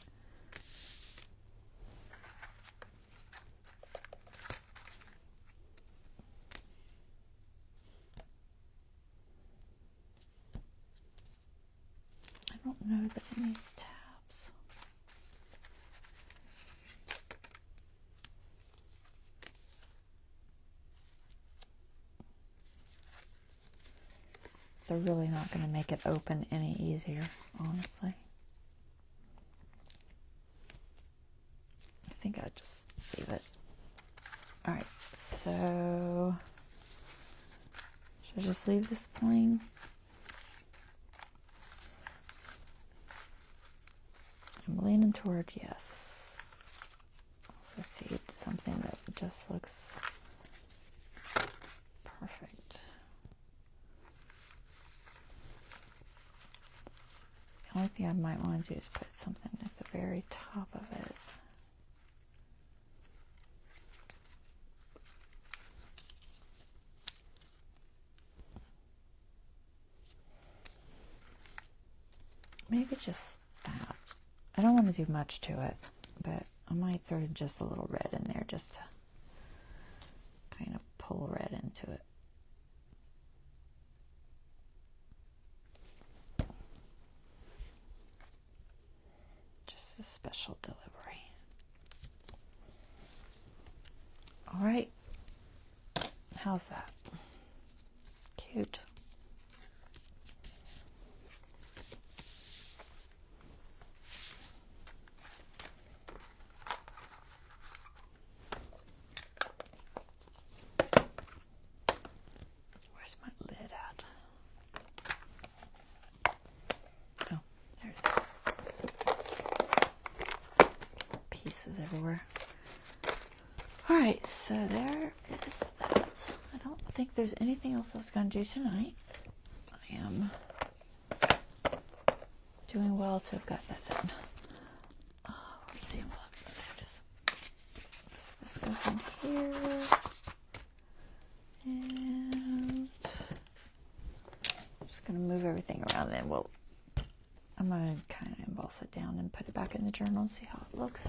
I don't know that it needs tabs. They're really not going to make it open any easier, honestly. I think I'll just leave it. Alright, so should I just leave this plain? I'm leaning toward yes. Let's see, something that just looks perfect. The only thing I might want to do is put something at the very top of it. Maybe just that. I don't want to do much to it, but I might throw just a little red in there just to kind of pull red into it. Just a special delivery. All right. How's that? Cute. Everywhere. All right, so there is that. I don't think there's anything else I was going to do tonight. I am doing well to have got that done. Where's the envelope? There it is. So this goes in here. And I'm just going to move everything around. Then I'm going to kind of emboss it down and put it back in the journal and see how it looks.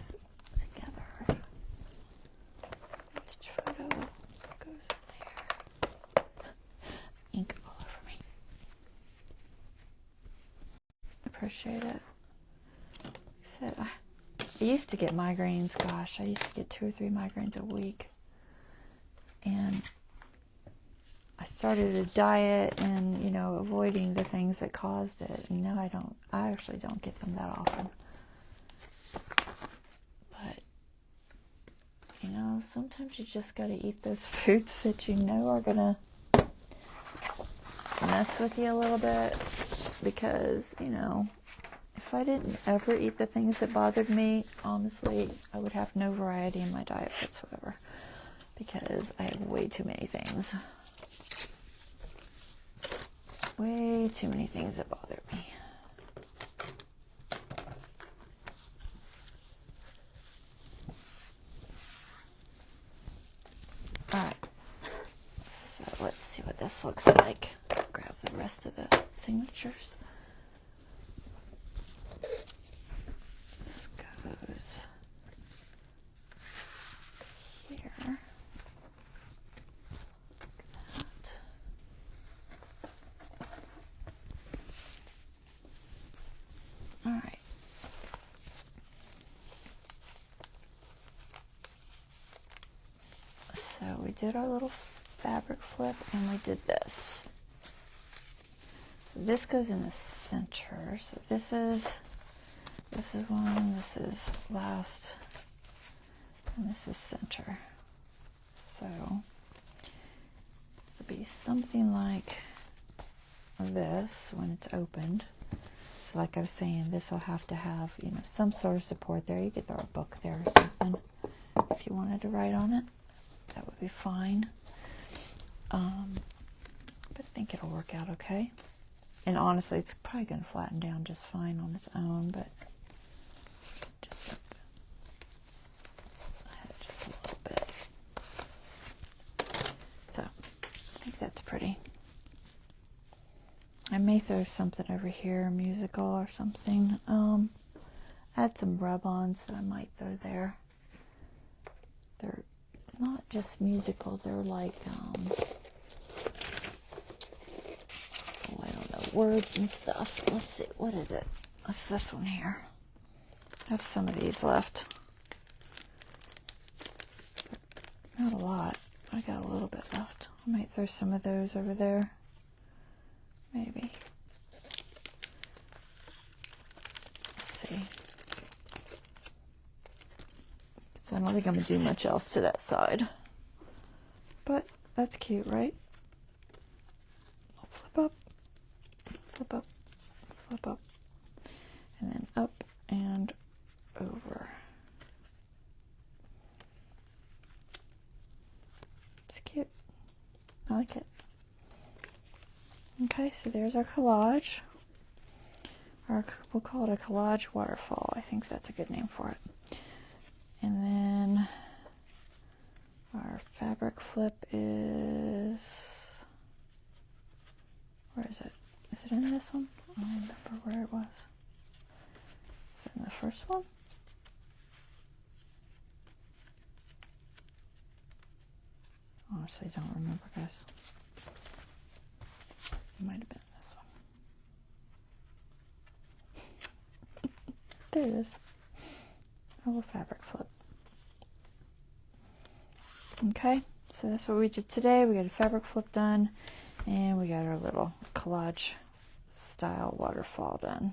Ink all over me. Appreciate it. Like I said, I used to get migraines. Gosh, I used to get 2 or 3 migraines a week. And I started a diet and, you know, avoiding the things that caused it. And now I actually don't get them that often. But, you know, sometimes you just got to eat those foods that you know are going to mess with you a little bit, because, you know, if I didn't ever eat the things that bothered me, honestly, I would have no variety in my diet whatsoever, because I have way too many things. Way too many things that bother me. Alright, so let's see what this looks like. Grab the rest of the signatures. This goes here. That. All right. So we did our little fabric flip and we did this. So this goes in the center. So this is one, this is last, and this is center. So it'll be something like this when it's opened. So like I was saying, this will have to have, you know, some sort of support there. You could throw a book there or something if you wanted to write on it. That would be fine. But I think it'll work out okay. And honestly, it's probably going to flatten down just fine on its own, but just a little bit. So I think that's pretty. I may throw something over here, musical or something. Add some rub-ons that I might throw there. They're not just musical, they're like, I don't know, words and stuff. Let's see, what is it? What's this one here? I have some of these left. Not a lot. I got a little bit left. I might throw some of those over there. Maybe. Let's see. So I don't think I'm going to do much else to that side. But that's cute, right? I'll flip up, flip up, flip up, and then up and over. It's cute. I like it. Okay, so there's our collage. We'll call it a collage waterfall. I think that's a good name for it. And then our fabric flip is, where is it? Is it in this one? I don't remember where it was. Is it in the first one? Honestly, don't remember, guys. It might have been this one. There it is. A little fabric flip. Okay, so that's what we did today. We got a fabric flip done, and we got our little collage style waterfall done.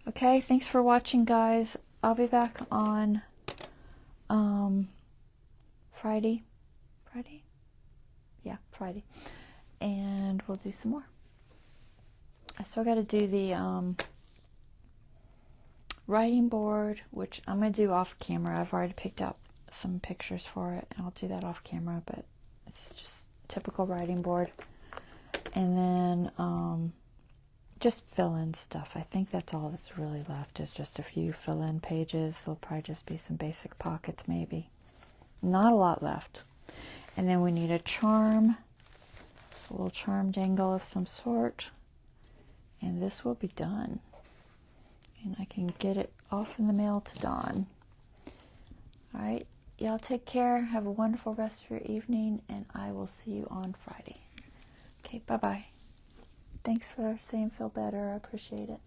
Okay, thanks for watching, guys. I'll be back on Friday. Yeah, Friday. And we'll do some more. I still got to do the writing board, which I'm going to do off camera. I've already picked up some pictures for it, and I'll do that off camera, but it's just typical writing board. And then just fill in stuff. I think that's all that's really left, is just a few fill in pages. There'll probably just be some basic pockets, maybe. Not a lot left. And then we need a charm, a little charm dangle of some sort, and this will be done. And I can get it off in the mail to Dawn. All right, y'all take care. Have a wonderful rest of your evening, and I will see you on Friday. Okay, bye-bye. Thanks for saying feel better. I appreciate it.